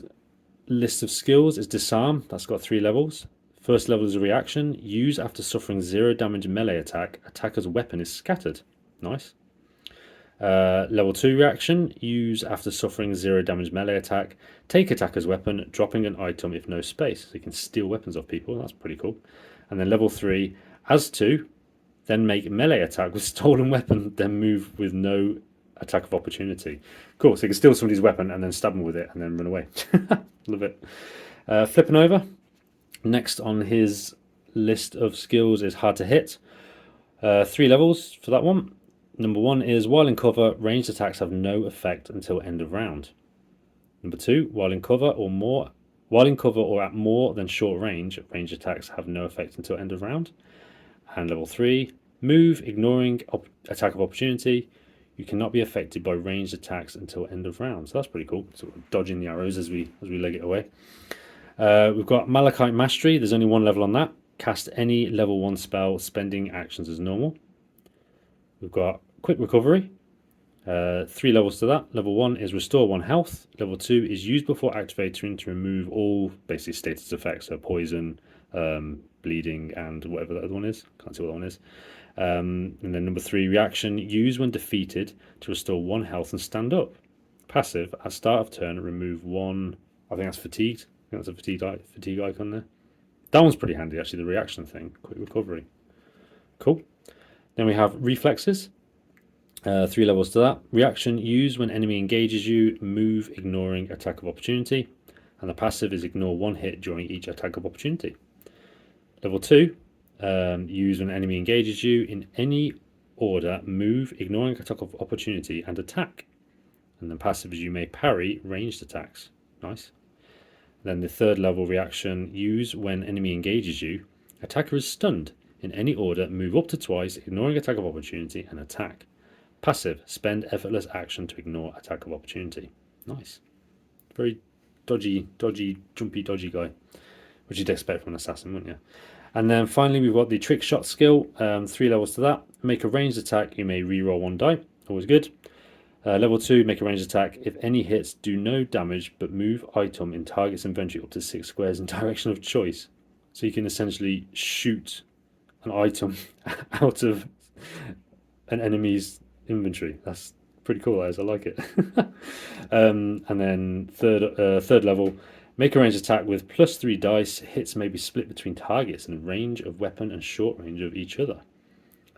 list of skills is disarm. That's got 3 levels. First level is a reaction. Use after suffering 0 damage melee attack. Attacker's weapon is scattered. Nice. Level 2 reaction. Use after suffering 0 damage melee attack. Take attacker's weapon, dropping an item if no space. So you can steal weapons off people. That's pretty cool. And then level 3, as 2, then make melee attack with stolen weapon, then move with no attack of opportunity. Cool. So you can steal somebody's weapon and then stab them with it and then run away. Love it. Flipping over. Next on his list of skills is hard to hit. 3 levels for that one. Number 1 is while in cover, ranged attacks have no effect until end of round. Number 2, while in cover or at more than short range, ranged attacks have no effect until end of round. And level 3, move, ignoring attack of opportunity. You cannot be affected by ranged attacks until end of round. So that's pretty cool. Sort of dodging the arrows as we leg it away. We've got Malachite Mastery. There's only 1 level on that. Cast any level 1 spell, spending actions as normal. We've got Quick Recovery. 3 levels to that. Level 1 is Restore 1 health. Level 2 is used before activating to remove all basically status effects, so poison, bleeding, and whatever the other one is. Can't see what that one is. And then number 3, reaction. Use when defeated to restore 1 health and stand up. Passive, at start of turn, remove 1. I think that's fatigued. I think that's a fatigue icon there. That one's pretty handy, actually, the reaction thing. Quick recovery. Cool. Then we have reflexes. 3 levels to that. Reaction, use when enemy engages you, move, ignoring attack of opportunity. And the passive is ignore 1 hit during each attack of opportunity. Level 2, use when enemy engages you in any order, move, ignoring attack of opportunity, and attack. And then passive is you may parry ranged attacks. Nice. Then the third level reaction, use when enemy engages you. Attacker is stunned. In any order, move up to twice, ignoring attack of opportunity, and attack. Passive, spend effortless action to ignore attack of opportunity. Nice. Very dodgy, jumpy, dodgy guy, which you'd expect from an assassin, wouldn't you? And then finally, we've got the trick shot skill, 3 levels to that. Make a ranged attack, you may reroll 1 die, always good. Level 2, make a ranged attack. If any hits, do no damage, but move item in target's inventory up to 6 squares in direction of choice. So you can essentially shoot an item out of an enemy's inventory. That's pretty cool, as I like it. And then third level, make a ranged attack with +3 dice. Hits may be split between targets in range of weapon and short range of each other.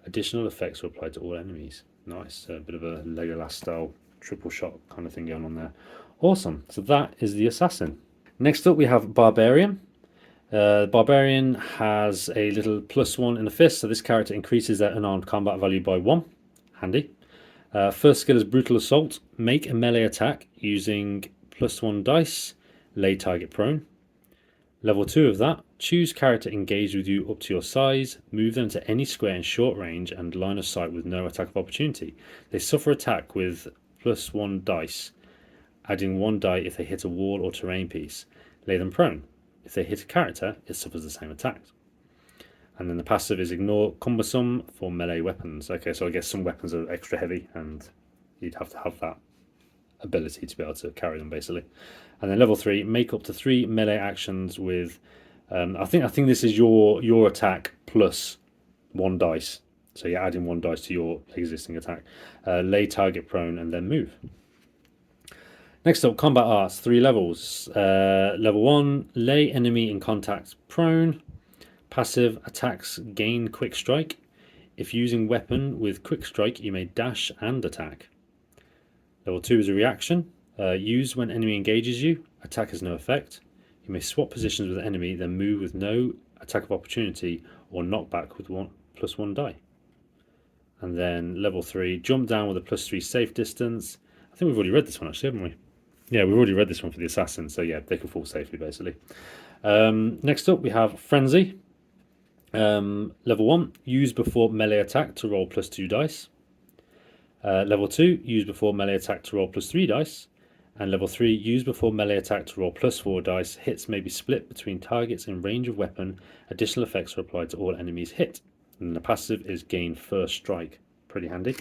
Additional effects will apply to all enemies. Nice, a bit of a Legolas style triple shot kind of thing going on there. Awesome. So that is the assassin. Next up, we have Barbarian. Barbarian has a little +1 in the fist, so this character increases their unarmed combat value by 1. Handy. First skill is Brutal Assault. Make a melee attack using +1 dice. Lay target prone. Level 2 of that, choose character engaged with you up to your size, move them to any square in short range and line of sight with no attack of opportunity. They suffer attack with +1 dice, adding 1 die if they hit a wall or terrain piece. Lay them prone. If they hit a character, it suffers the same attack. And then the passive is ignore cumbersome for melee weapons. Okay, so I guess some weapons are extra heavy and you'd have to have that ability to be able to carry them basically. And then level 3, make up to 3 melee actions with I think this is your attack plus 1 dice. So you're adding 1 dice to your existing attack. Lay target prone and then move. Next up, combat arts, 3 levels. Level 1, lay enemy in contact prone. Passive, attacks gain quick strike. If using weapon with quick strike, you may dash and attack. Level 2 is a reaction. Use when enemy engages you. Attack has no effect. You may swap positions with the enemy, then move with no attack of opportunity or knockback with +1 die. And then level 3, jump down with a +3 safe distance. I think we've already read this one actually, haven't we? Yeah, we've already read this one for the assassin, so yeah, they can fall safely basically. Next up we have Frenzy. Level 1, use before melee attack to roll +2 dice. Level 2, use before melee attack to roll +3 dice. And level 3, use before melee attack to roll +4 dice. Hits may be split between targets in range of weapon. Additional effects are applied to all enemies hit. And the passive is gain first strike. Pretty handy.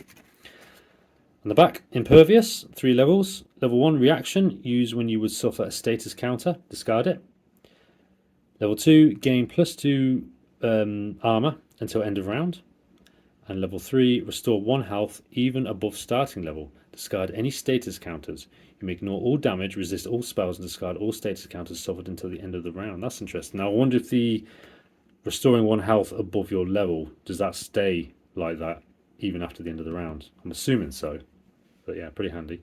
On the back, Impervious, 3 levels. Level 1, reaction, use when you would suffer a status counter. Discard it. Level 2, gain +2 armor until end of round. And level 3, restore 1 health even above starting level. Discard any status counters. You may ignore all damage, resist all spells, and discard all status counters suffered until the end of the round. That's interesting. Now I wonder if the restoring 1 health above your level, does that stay like that even after the end of the round? I'm assuming so. But yeah, pretty handy.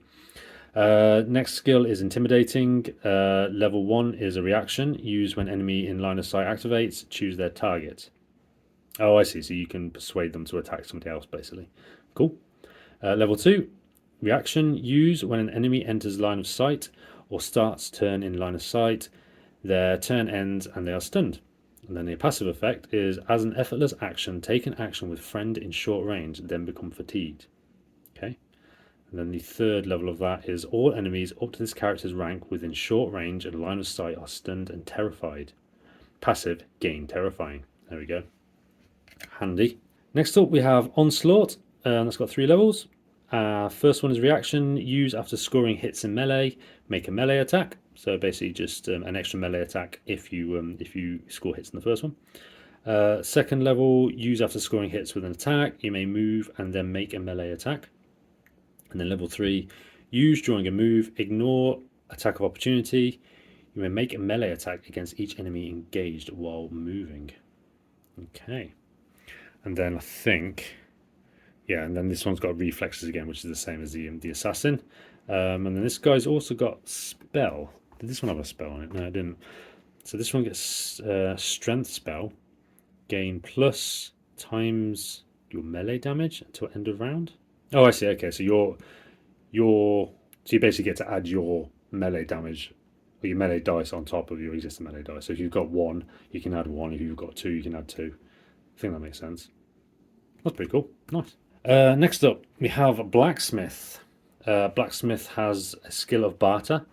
Next skill is Intimidating. Level 1 is a reaction. Use when enemy in line of sight activates. Choose their target. Oh, I see. So you can persuade them to attack somebody else, basically. Cool. Level 2, reaction. Use when an enemy enters line of sight or starts turn in line of sight. Their turn ends and they are stunned. And then the passive effect is, as an effortless action, take an action with friend in short range, then become fatigued. Okay. And then the third level of that is, all enemies up to this character's rank within short range and line of sight are stunned and terrified. Passive, gain terrifying. There we go. Handy. Next up we have Onslaught, and that's got 3 levels. First one is reaction. Use after scoring hits in melee. Make a melee attack. So basically just an extra melee attack if you score hits in the first one. Second level, use after scoring hits with an attack. You may move and then make a melee attack. And then level 3, use during a move. Ignore attack of opportunity. You may make a melee attack against each enemy engaged while moving. Okay. And then I think, yeah, and then this one's got reflexes again, which is the same as the assassin. And then this guy's also got spell. Did this one have a spell on it? No, it didn't. So this one gets strength spell. Gain plus times your melee damage until end of round. Oh, I see. Okay, so you basically get to add your melee damage or your melee dice on top of your existing melee dice. So if you've got 1, you can add 1. If you've got 2, you can add 2. I think that makes sense. That's pretty cool. Nice. Next up, we have Blacksmith. Blacksmith has a skill of barter.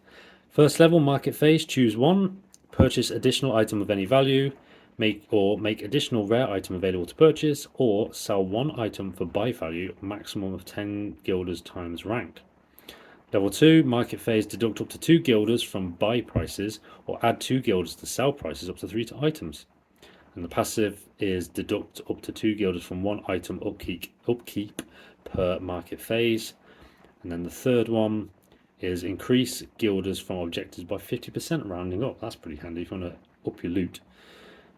First level, market phase, choose 1. Purchase additional item of any value. Make additional rare item available to purchase, or sell 1 item for buy value, maximum of 10 guilders times rank. Level 2, market phase, deduct up to 2 guilders from buy prices, or add 2 guilders to sell prices up to 3 items. And the passive is deduct up to 2 guilders from 1 item upkeep per market phase. And then the third one is increase guilders from objectives by 50%, rounding up. That's pretty handy if you want to up your loot.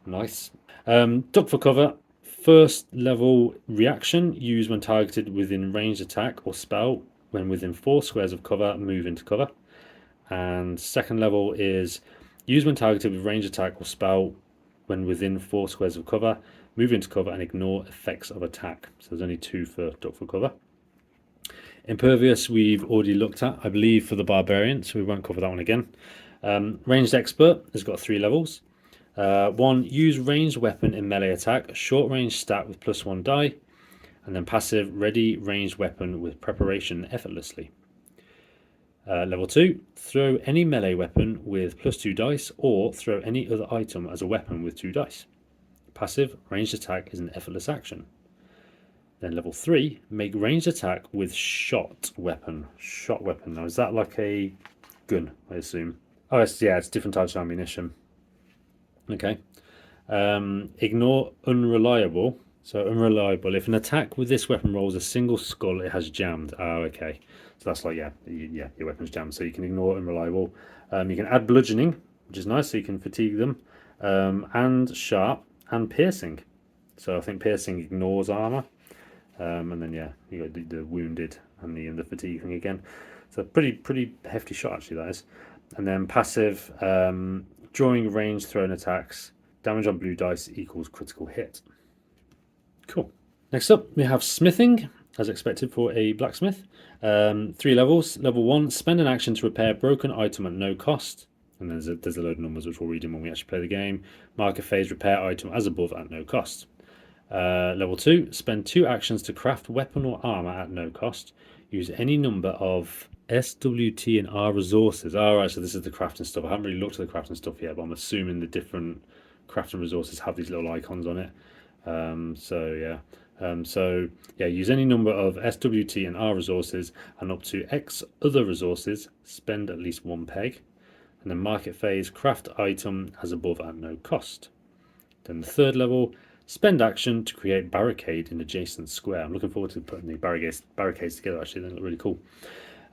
Nice. Duck for cover. First level reaction, use when targeted within ranged attack or spell. When within 4 squares of cover, move into cover. And second level is use when targeted with ranged attack or spell. When within 4 squares of cover, move into cover and ignore effects of attack. So there's only 2 for duck for cover. Impervious we've already looked at, I believe, for the barbarian, so we won't cover that one again. Ranged expert has got 3 levels. 1, use ranged weapon in melee attack, short range stat with +1 die, and then passive, ready ranged weapon with preparation effortlessly. Level 2, throw any melee weapon with +2 dice, or throw any other item as a weapon with 2 dice. Passive, ranged attack is an effortless action. Then level 3, make ranged attack with shot weapon. Shot weapon, now is that like a gun, I assume? Oh, it's different types of ammunition. Okay. Ignore unreliable. So unreliable, if an attack with this weapon rolls a single skull, it has jammed. Oh, okay. So that's like, your weapon's jammed. So you can ignore unreliable. You can add bludgeoning, which is nice, so you can fatigue them. And sharp and piercing. So I think piercing ignores armor. And then you got the wounded and the fatigue thing again. So pretty hefty shot actually, that is. And then passive, drawing range thrown attacks, damage on blue dice equals critical hit. Cool. Next up, we have smithing, as expected for a blacksmith. 3 levels. Level 1, spend an action to repair broken item at no cost. And there's a load of numbers which we'll read in when we actually play the game. Market phase, repair item as above at no cost. Level 2, spend 2 actions to craft weapon or armor at no cost. Use any number of SWT and R resources. Alright, so this is the crafting stuff. I haven't really looked at the crafting stuff yet, but I'm assuming the different crafting resources have these little icons on it. Use any number of SWT and R resources and up to X other resources. Spend at least 1 peg. And then market phase, craft item as above at no cost. Then the third level, spend action to create barricade in adjacent square. I'm looking forward to putting the barricades together, actually. They look really cool.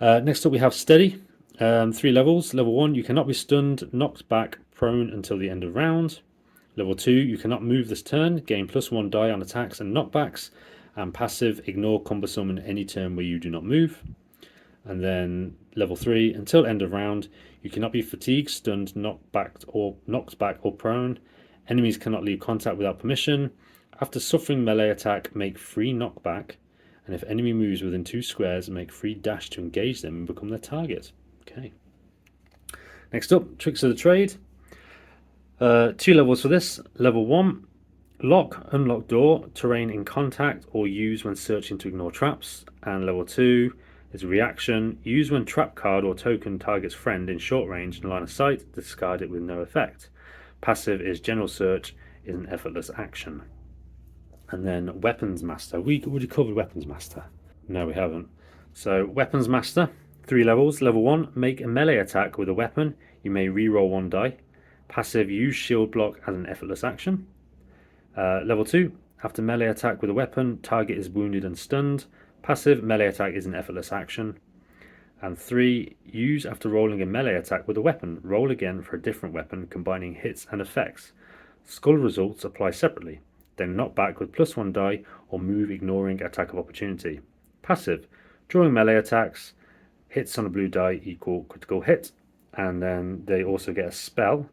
Next up we have steady. 3 levels. Level 1, you cannot be stunned, knocked back, prone until the end of round. Level 2, you cannot move this turn, gain +1 die on attacks and knockbacks. And passive, ignore cumbersome in any turn where you do not move. And then level 3, until end of round, you cannot be fatigued, stunned, knocked back or prone. Enemies cannot leave contact without permission. After suffering melee attack, make free knockback. And if enemy moves within 2 squares, make free dash to engage them and become their target. Okay. Next up, tricks of the trade. 2 levels for this. Level 1, lock, unlock door, terrain in contact, or use when searching to ignore traps. And level 2 is reaction, use when trap card or token targets friend in short range and line of sight, discard it with no effect. Passive is general search, is an effortless action. And then weapons master. We already covered weapons master. No, we haven't. So weapons master, 3 levels. Level 1, make a melee attack with a weapon. You may re-roll 1 die. Passive, use shield block as an effortless action. Level 2, after melee attack with a weapon, target is wounded and stunned. Passive, melee attack is an effortless action. And 3, use after rolling a melee attack with a weapon. Roll again for a different weapon, combining hits and effects. Skull results apply separately. Then knock back with +1 die or move ignoring attack of opportunity. Passive, drawing melee attacks. Hits on a blue die equal critical hit. And then they also get a spell,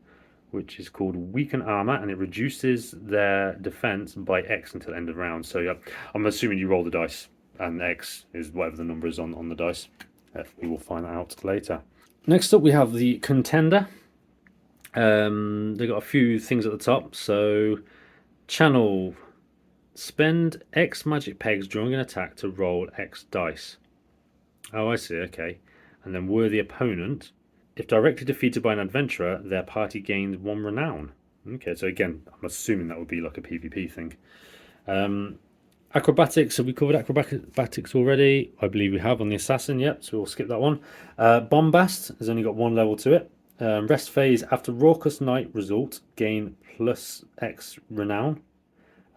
which is called Weaken Armor, and it reduces their defense by X until end of round. So I'm assuming you roll the dice, and X is whatever the number is on the dice. We will find that out later. Next up, we have the Contender. They've got a few things at the top. So, channel, spend X magic pegs during an attack to roll X dice. Oh, I see, okay. And then worthy opponent. If directly defeated by an adventurer, their party gains 1 renown. Okay, so again, I'm assuming that would be like a PvP thing. Acrobatics, have we covered acrobatics already? I believe we have on the assassin, yep, so we'll skip that one. Bombast has only got 1 level to it. Rest phase, after raucous night result, gain plus X renown.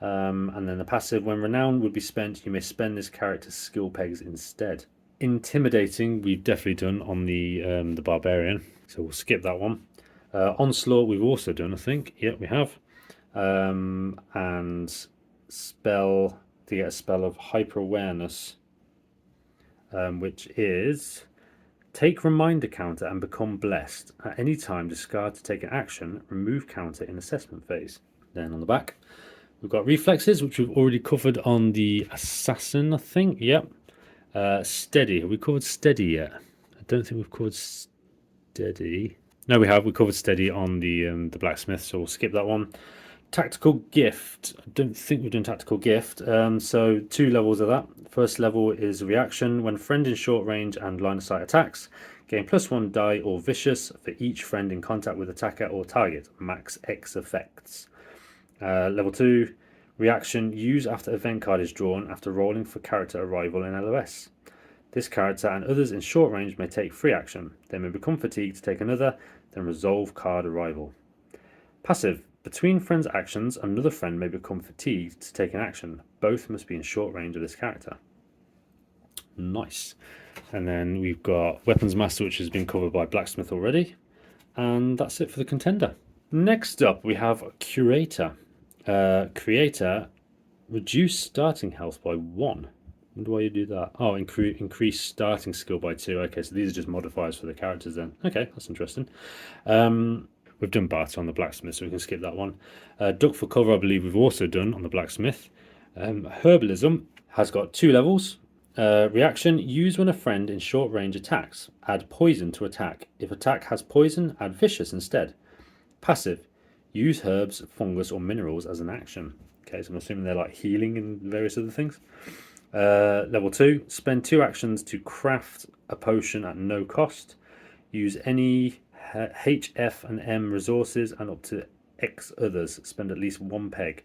And then the passive, when renown would be spent, you may spend this character's skill pegs instead. Intimidating, we've definitely done on the barbarian, so we'll skip that one. Onslaught, we've also done, I think. Yep, we have. And spell, to get a spell of hyper awareness, which is take reminder counter and become blessed. At any time, discard to take an action, remove counter in assessment phase. Then on the back, we've got reflexes, which we've already covered on the assassin, I think. Yep. Steady. Have we covered steady yet? I don't think we've covered steady. No, we have. We covered steady on the blacksmith, so we'll skip that one. Tactical gift. I don't think we've done tactical gift. So 2 levels of that. First level is reaction. When friend in short range and line of sight attacks, gain +1 die or vicious for each friend in contact with attacker or target. Max X effects. Level 2, reaction. Use after event card is drawn after rolling for character arrival in LOS. This character and others in short range may take free action. They may become fatigued to take another, then resolve card arrival. Passive. Between friends' actions, another friend may become fatigued to take an action. Both must be in short range of this character. Nice. And then we've got Weapons Master, which has been covered by Blacksmith already. And that's it for the Contender. Next up, we have Curator. Creator, reduce starting health by 1. I wonder why you do that. Oh, increase starting skill by 2. Okay, so these are just modifiers for the characters then. Okay, that's interesting. We've done Barter on the blacksmith, so we can skip that one. Duck for cover, I believe we've also done on the blacksmith. Herbalism has got 2 levels. Reaction, use when a friend in short range attacks. Add poison to attack. If attack has poison, add vicious instead. Passive, use herbs, fungus, or minerals as an action. Okay, so I'm assuming they're like healing and various other things. Level 2, spend 2 actions to craft a potion at no cost. Use any H, F, and M resources and up to X others. Spend at least 1 peg.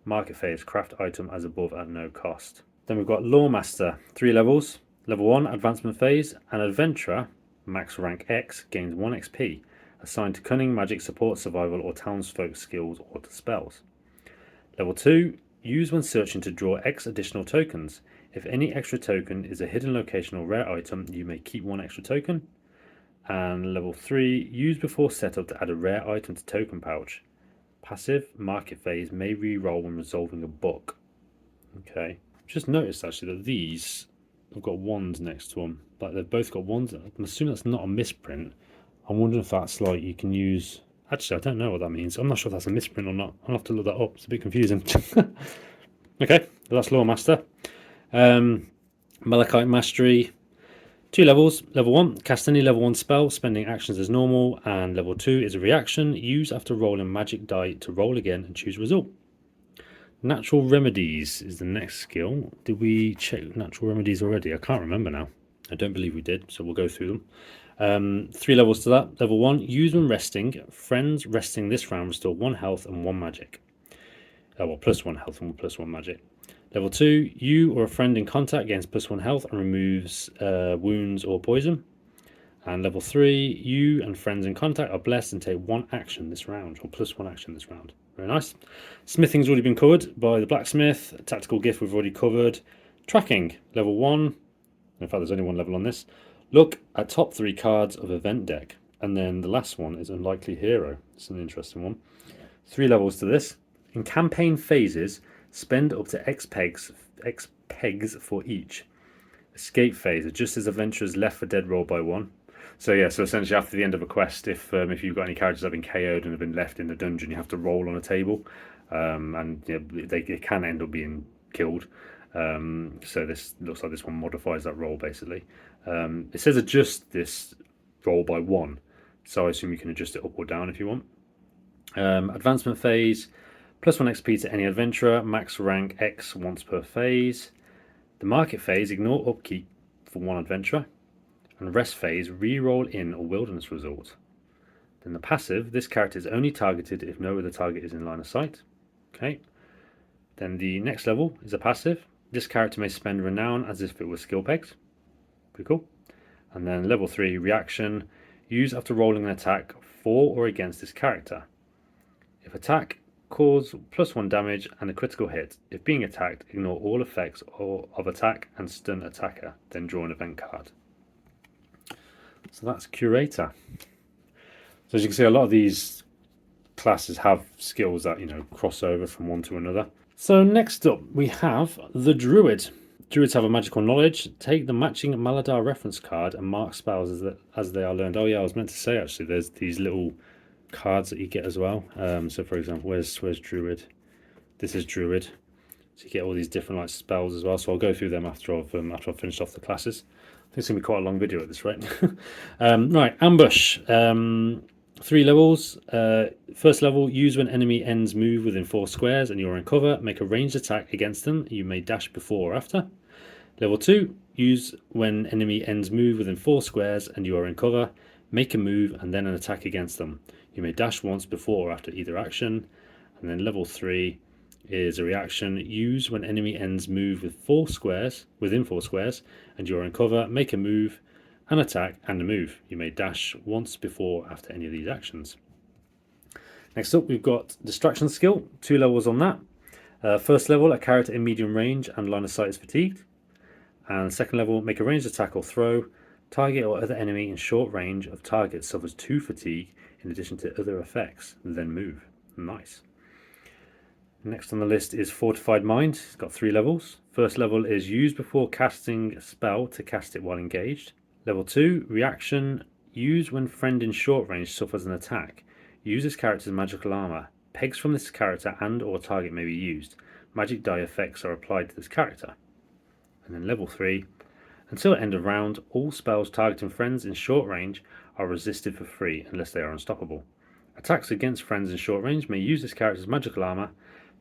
Market phase, craft item as above at no cost. Then we've got Lawmaster, 3 levels. Level 1, advancement phase. An adventurer, max rank X, gains 1 XP. Assigned to cunning, magic, support, survival, or townsfolk skills or to spells. Level 2, use when searching to draw X additional tokens. If any extra token is a hidden location or rare item, you may keep 1 extra token. And level 3, use before setup to add a rare item to token pouch. Passive, market phase, may re-roll when resolving a book. Okay, just noticed actually that these have got 1s next to them. Like they've both got 1s. I'm assuming that's not a misprint. I'm wondering if that's like you can use. Actually, I don't know what that means. I'm not sure if that's a misprint or not. I'll have to look that up. It's a bit confusing. Okay, that's Lawmaster. Malachite Mastery. 2 levels. Level 1, cast any level 1 spell, spending actions as normal. And level 2 is a reaction. Use after rolling magic die to roll again and choose result. Natural Remedies is the next skill. Did we check Natural Remedies already? I can't remember now. I don't believe we did, so we'll go through them. 3 levels to that. Level 1, use when resting. Friends resting this round restore 1 health and 1 magic. Well, +1 health and +1 magic. Level 2, you or a friend in contact gains +1 health and removes wounds or poison. And level 3, you and friends in contact are blessed and take 1 action this round, or +1 action this round. Very nice. Smithing's already been covered by the blacksmith. Tactical gift we've already covered. Tracking, level 1. In fact, there's only 1 level on this. Look at top 3 cards of event deck. And then the last one is Unlikely Hero. It's an interesting one. 3 levels to this. In campaign phases, spend up to X pegs for each. Escape phase, just as adventurers left for dead roll by 1. So yeah, so essentially after the end of a quest, if you've got any characters that have been KO'd and have been left in the dungeon, you have to roll on a table, and you know, they can end up being killed. So this looks like this one modifies that roll basically. It says adjust this roll by 1. So I assume you can adjust it up or down if you want. Advancement phase, +1 XP to any adventurer, max rank X once per phase. The market phase, ignore upkeep for 1 adventurer. And rest phase, re-roll in a wilderness resort. Then the passive, this character is only targeted if no other target is in line of sight. Okay. Then the next level is a passive. This character may spend renown as if it was skill pegged. Pretty cool. And then level 3, reaction, use after rolling an attack for or against this character. If attack, cause +1 damage and a critical hit. If being attacked, ignore all effects of attack and stun attacker. Then draw an event card. So that's Curator. So as you can see, a lot of these classes have skills that, cross over from one to another. So next up, we have the Druid. Druids have a magical knowledge. Take the matching Maladum reference card and mark spells as they are learned. Oh yeah, I was meant to say actually, there's these little cards that you get as well. So for example, where's Druid? This is Druid. So you get all these different spells as well. So I'll go through them after I've finished off the classes. I think it's gonna be quite a long video at this rate. Right, ambush. 3 levels. First level, use when enemy ends move within 4 squares and you're in cover. Make a ranged attack against them. You may dash before or after. Level 2, use when enemy ends move within 4 squares and you are in cover. Make a move and then an attack against them. You may dash once before or after either action. And then level 3 is a reaction. Use when enemy ends move within 4 squares and you are in cover. Make a move, an attack and a move. You may dash once before or after any of these actions. Next up, we've got distraction skill, 2 levels on that. First level, a character in medium range and line of sight is fatigued. And second level, make a ranged attack or throw. Target or other enemy in short range of target suffers 2 fatigue in addition to other effects, then move. Nice. Next on the list is Fortified Mind. It's got 3 levels. First level is use before casting a spell to cast it while engaged. Level 2, reaction, use when friend in short range suffers an attack. Use this character's magical armor. Pegs from this character and or target may be used. Magic die effects are applied to this character. And then level 3, until end of round, all spells targeting friends in short range are resisted for free unless they are unstoppable. Attacks against friends in short range may use this character's magical armor.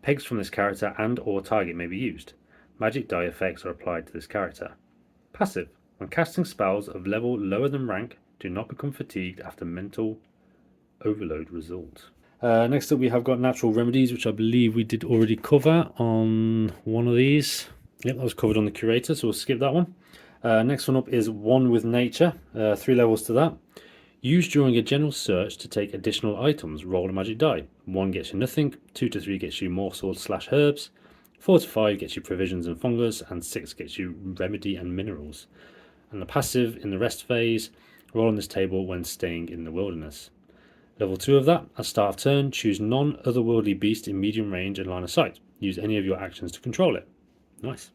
Pegs from this character and or target may be used. Magic die effects are applied to this character. Passive. When casting spells of level lower than rank, do not become fatigued after mental overload result. Next up we have got natural remedies, which I believe we did already cover on one of these. Yep, that was covered on the Curator, so we'll skip that one. Next one up is One with Nature, 3 levels to that. Use during a general search to take additional items, roll a magic die. 1 gets you nothing, 2 to 3 gets you morsels/herbs, 4 to 5 gets you provisions and fungus, and 6 gets you remedy and minerals. And the passive in the rest phase, roll on this table when staying in the wilderness. Level 2 of that, at start of turn, choose non-otherworldly beast in medium range and line of sight. Use any of your actions to control it. Nice.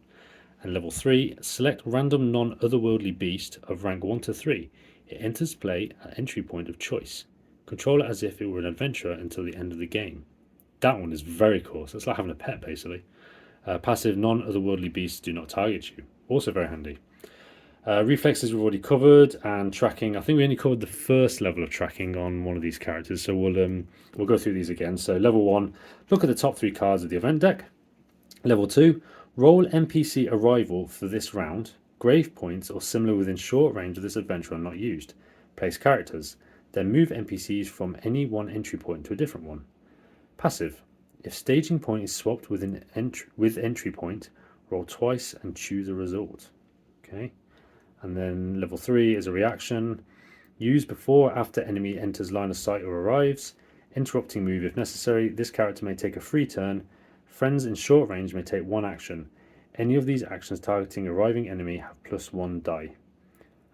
And level 3, select random non-otherworldly beast of rank 1 to 3. It enters play at entry point of choice. Control it as if it were an adventurer until the end of the game. That one is very cool. So it's like having a pet, basically. Passive, non-otherworldly beasts do not target you. Also very handy. Reflexes we've already covered, and tracking. I think we only covered the first level of tracking on one of these characters, so we'll go through these again. So level 1, look at the top 3 cards of the event deck. Level 2, roll NPC arrival for this round. Grave points or similar within short range of this adventure are not used. Place characters, then move NPCs from any one entry point to a different one. Passive, if staging point is swapped with entry point, roll twice and choose a result. Okay. And then level 3 is a reaction. Use before or after enemy enters line of sight or arrives. Interrupting move if necessary. This character may take a free turn. Friends in short range may take 1 action. Any of these actions targeting arriving enemy have +1 die.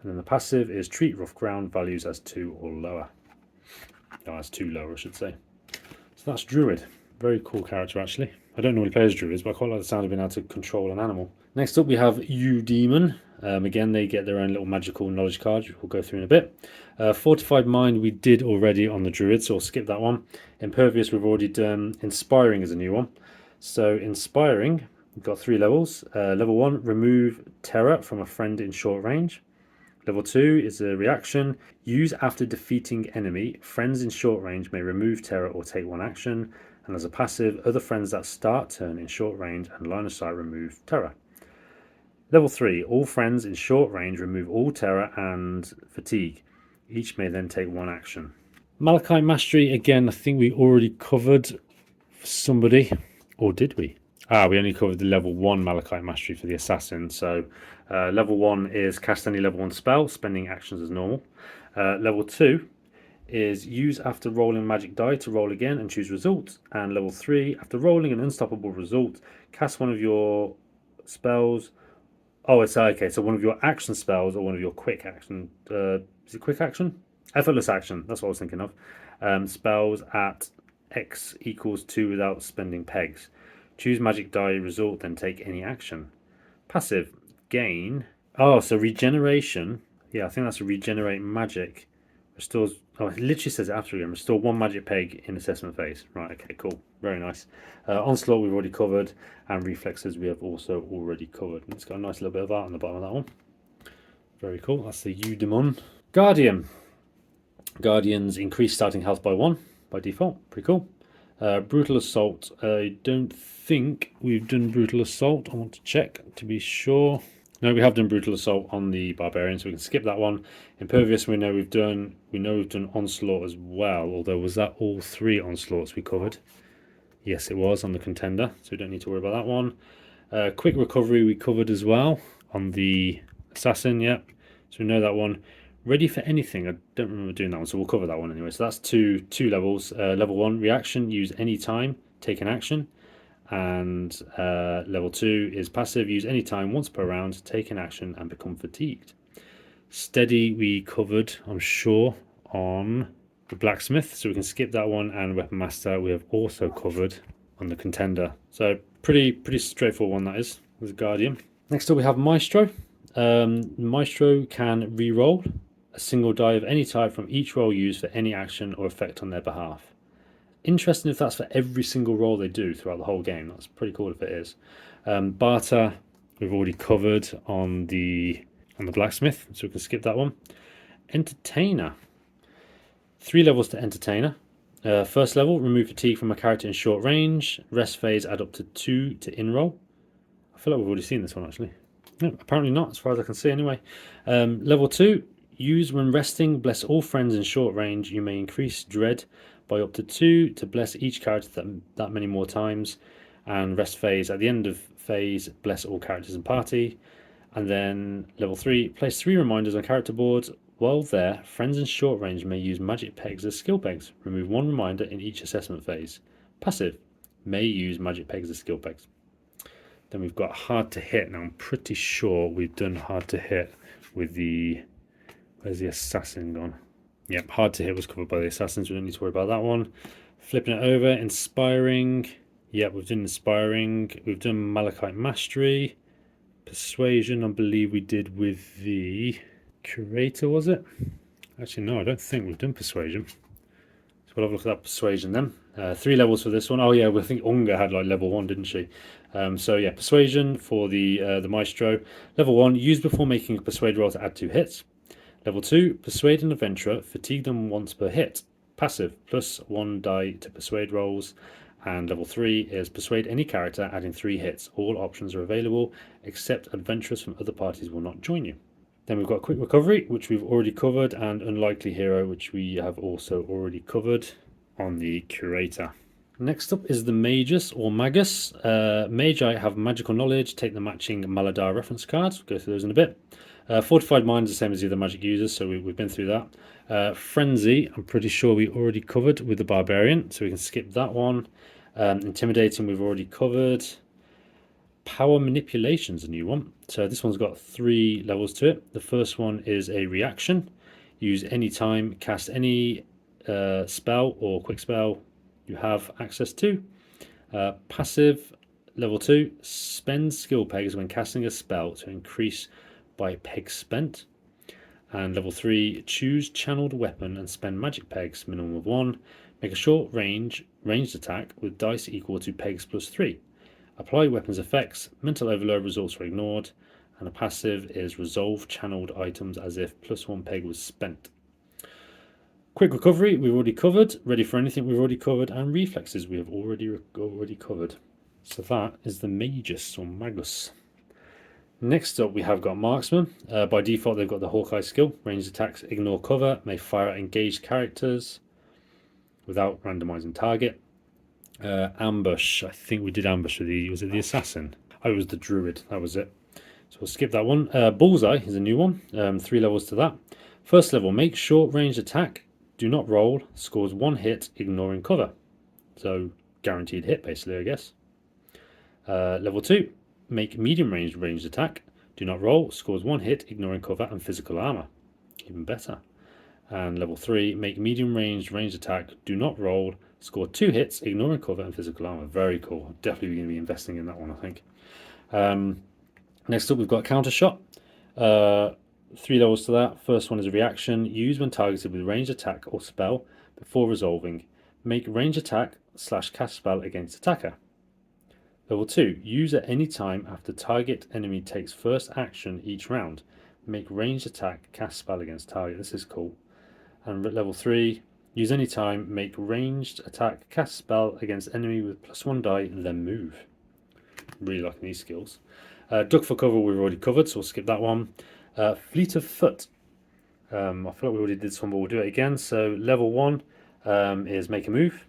And then the passive is treat rough ground values as 2 or lower. Oh, as 2 lower, I should say. So that's Druid. Very cool character, actually. I don't normally play as Druids, but I quite like the sound of being able to control an animal. Next up, we have Demon. Again, they get their own little magical knowledge card, which we'll go through in a bit. Fortified Mind, we did already on the Druid, so I'll skip that one. Impervious, we've already done. Inspiring is a new one. So, Inspiring, we've got 3 levels. Level 1, remove terror from a friend in short range. Level 2 is a reaction. Use after defeating enemy. Friends in short range may remove terror or take one action. And as a passive, other friends that start turn in short range and line of sight remove terror. Level 3, all friends in short range remove all terror and fatigue. Each may then take one action. Malachite Mastery, again, I think we already covered for somebody. Or did we? We only covered the level 1 Malachite Mastery for the Assassin. So level 1 is cast any level 1 spell, spending actions as normal. Level 2 is use after rolling magic die to roll again and choose result. And level 3, after rolling an unstoppable result, cast one of your spells. Oh, it's okay. So one of your action spells or one of your quick action. Is it quick action? Effortless action. That's what I was thinking of. Spells at X equals 2 without spending pegs. Choose magic die result, then take any action. Passive, gain. Oh, so regeneration. Yeah, I think that's a regenerate magic. Restores. Oh, it literally says it after again. Restore 1 magic peg in assessment phase. Right, okay, cool. Very nice. Onslaught we've already covered, and reflexes we have also already covered. And it's got a nice little bit of art on the bottom of that one. Very cool. That's the Eudemon. Guardian. Guardians increase starting health by 1 by default. Pretty cool. Brutal Assault. I don't think we've done Brutal Assault. I want to check to be sure. No, we have done Brutal Assault on the Barbarian, so we can skip that one. Impervious, we know we've done Onslaught as well. Although, was that all 3 Onslaughts we covered? Yes, it was on the Contender, so we don't need to worry about that one. Quick Recovery we covered as well on the Assassin. Yep, so we know that one. Ready for Anything, I don't remember doing that one, so we'll cover that one anyway. So that's two levels. Level 1, reaction, use any time, take an action. And level 2 is passive, use any time once per round, take an action and become fatigued. Steady we covered, I'm sure, on the Blacksmith, so we can skip that one. And Weapon Master we have also covered on the Contender. So pretty straightforward one that is, with the Guardian. Next up we have Maestro. Maestro can re-roll a single die of any type from each roll used for any action or effect on their behalf. Interesting if that's for every single roll they do throughout the whole game. That's pretty cool if it is. Barter we've already covered on the Blacksmith, so we can skip that one. Entertainer. 3 levels to Entertainer. First level, remove fatigue from a character in short range. Rest phase, add up to 2 to in-roll. I feel like we've already seen this one actually. No, apparently not, as far as I can see anyway. Level 2, use when resting, bless all friends in short range. You may increase dread by up to 2 to bless each character that many more times. And rest phase, at the end of phase, bless all characters in party. And then level 3, place 3 reminders on character boards. While there, friends in short range may use magic pegs as skill pegs. Remove 1 reminder in each assessment phase. Passive, may use magic pegs as skill pegs. Then we've got hard to hit. Now I'm pretty sure we've done hard to hit with the... Where's the Assassin gone? Yep, hard to hit was covered by the Assassins. We don't need to worry about that one. Flipping it over, Inspiring. Yep, we've done Inspiring. We've done Malachite Mastery. Persuasion, I believe we did with the Curator, was it? Actually, no, I don't think we've done Persuasion. So we'll have a look at that Persuasion then. 3 levels for this one. Oh yeah, I think Unga had like level 1, didn't she? So yeah, Persuasion for the Maestro. Level 1, use before making a Persuade roll to add 2 hits. Level 2, Persuade an Adventurer, fatigue them once per hit. Passive, plus 1 die to Persuade rolls. And level 3 is Persuade any character, adding 3 hits. All options are available, except adventurers from other parties will not join you. Then we've got Quick Recovery, which we've already covered, and Unlikely Hero, which we have also already covered on the Curator. Next up is the Magus or Magus. Magi have magical knowledge, take the matching Maladum reference cards. We'll go through those in a bit. Fortified Mind is the same as the other magic users, so we've been through that. Frenzy, I'm pretty sure we already covered with the Barbarian, so we can skip that one. Intimidating, we've already covered. Power Manipulation's a new one. So this one's got 3 levels to it. The first one is a reaction. Use any time, cast any spell or quick spell you have access to. Passive, level 2, spend skill pegs when casting a spell to increase by pegs spent. And level 3, choose channeled weapon and spend magic pegs, minimum of 1. Make a short ranged attack with dice equal to pegs plus 3. Apply weapons effects, mental overload results are ignored, And a passive is resolve channeled items as if +1 peg was spent. Quick recovery, we've already covered. Ready for anything, we've already covered. And reflexes, we have already covered. So that is the Magus or Magus. Next up, we have got Marksman. By default, they've got the Hawkeye skill. Ranged attacks, ignore cover, may fire at engaged characters without randomizing target. Ambush, I think we did ambush with was it the Assassin? Oh, it was the Druid, that was it. So we'll skip that one. Bullseye is a new one, 3 levels to that. First level, make short range attack, do not roll, scores 1 hit, ignoring cover. So guaranteed hit, basically, I guess. Level 2, make medium ranged attack, do not roll, scores 1 hit, ignoring cover and physical armor. Even better. And level 3, make medium ranged attack, do not roll, score 2 hits, ignoring cover and physical armor. Very cool. Definitely going to be investing in that one, I think. Next up, we've got counter shot. 3 levels to that. First one is a reaction. Use when targeted with range attack or spell before resolving. Make range attack / cast spell against attacker. Level 2, use at any time after target enemy takes first action each round. Make range attack, cast spell against target. This is cool. And level 3, use any time, make ranged attack, cast spell against enemy with +1 die, then move. Really liking these skills. Duck for cover we've already covered, so we'll skip that one. Fleet of foot. I feel like we already did this one, but we'll do it again. So level 1 is make a move,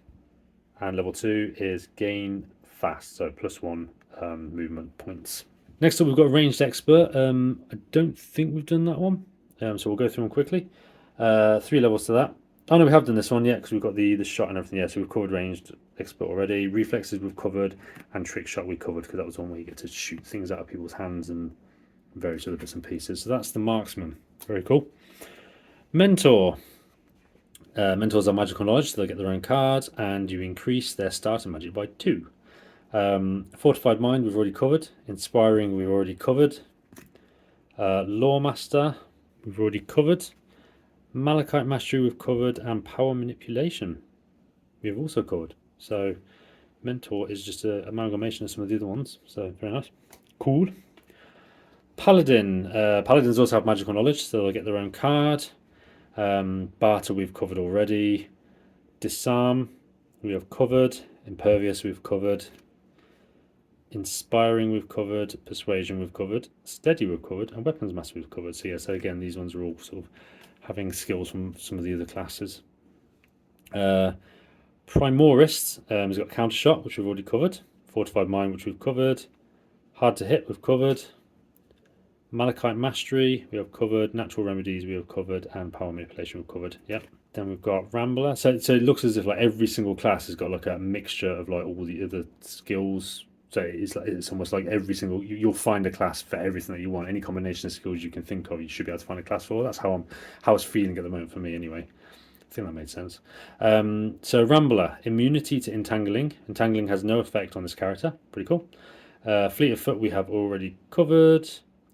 and level 2 is gain fast, so +1 movement points. Next up, we've got ranged expert. I don't think we've done that one, so we'll go through them quickly. 3 levels to that. Oh no, we have done this one yet because we've got the shot and everything. Yeah, so we've covered ranged expert already. Reflexes we've covered, and trick shot we covered because that was one where you get to shoot things out of people's hands and various other bits and pieces. So that's the marksman. Very cool. Mentor. Mentors are magical knowledge, so they'll get their own cards, and you increase their starter magic by 2. Fortified mind we've already covered. Inspiring we've already covered. Lawmaster we've already covered. Malachite mastery we've covered, and power manipulation we've also covered. So mentor is just an amalgamation of some of the other ones. So very nice, cool. Paladin. Paladins also have magical knowledge, so they'll get their own card. Barter we've covered already. Disarm we have covered. Impervious we've covered. Inspiring we've covered. Persuasion we've covered. Steady we've covered, and weapons master we've covered. So yeah, so again, these ones are all sort of having skills from some of the other classes. Primorist has got counter shot, which we've already covered. Fortified mind, which we've covered. Hard to hit, we've covered. Malachite mastery, we have covered. Natural remedies, we have covered, and power manipulation, we've covered. Yep. Then we've got Rambler. So it looks as if like every single class has got like a mixture of like all the other skills. So it's almost like every single you'll find a class for everything that you want. Any combination of skills you can think of, you should be able to find a class for. That's how it's feeling at the moment for me, anyway. I think that made sense. So Rambler, immunity to entangling. Entangling has no effect on this character. Pretty cool. Fleet of foot we have already covered.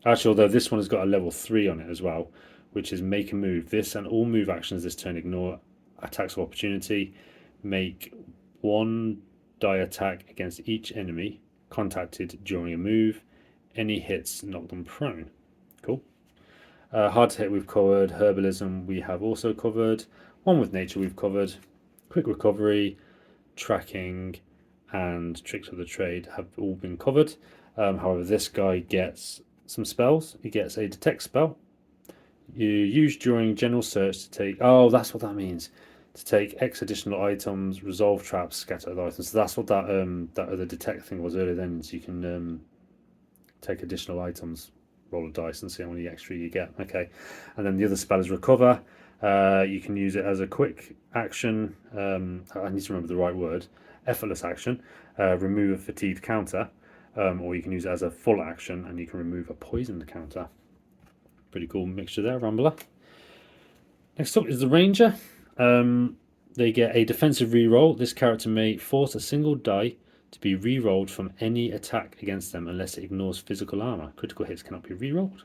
Actually, although this one has got a level 3 on it as well, which is make a move. This and all move actions this turn ignore attacks of opportunity. Make 1 die attack against each enemy contacted during a move. Any hits knock them prone. Cool. Hard to hit we've covered. Herbalism we have also covered. One with nature we've covered. Quick recovery, tracking, and tricks of the trade have all been covered. However, this guy gets some spells. He gets a detect spell. You use during general search to take. Oh, that's what that means. To take X additional items, resolve traps, scatter other items. So that's what that other detect thing was earlier. Then so you can take additional items, roll a dice, and see how many extra you get. Okay, and then the other spell is recover. You can use it as a quick action. I need to remember the right word. Effortless action. Remove a fatigued counter, or you can use it as a full action, and you can remove a poisoned counter. Pretty cool mixture there, Rambler. Next up is the Ranger. They get a defensive reroll. This character may force a single die to be rerolled from any attack against them unless it ignores physical armor. Critical hits cannot be rerolled.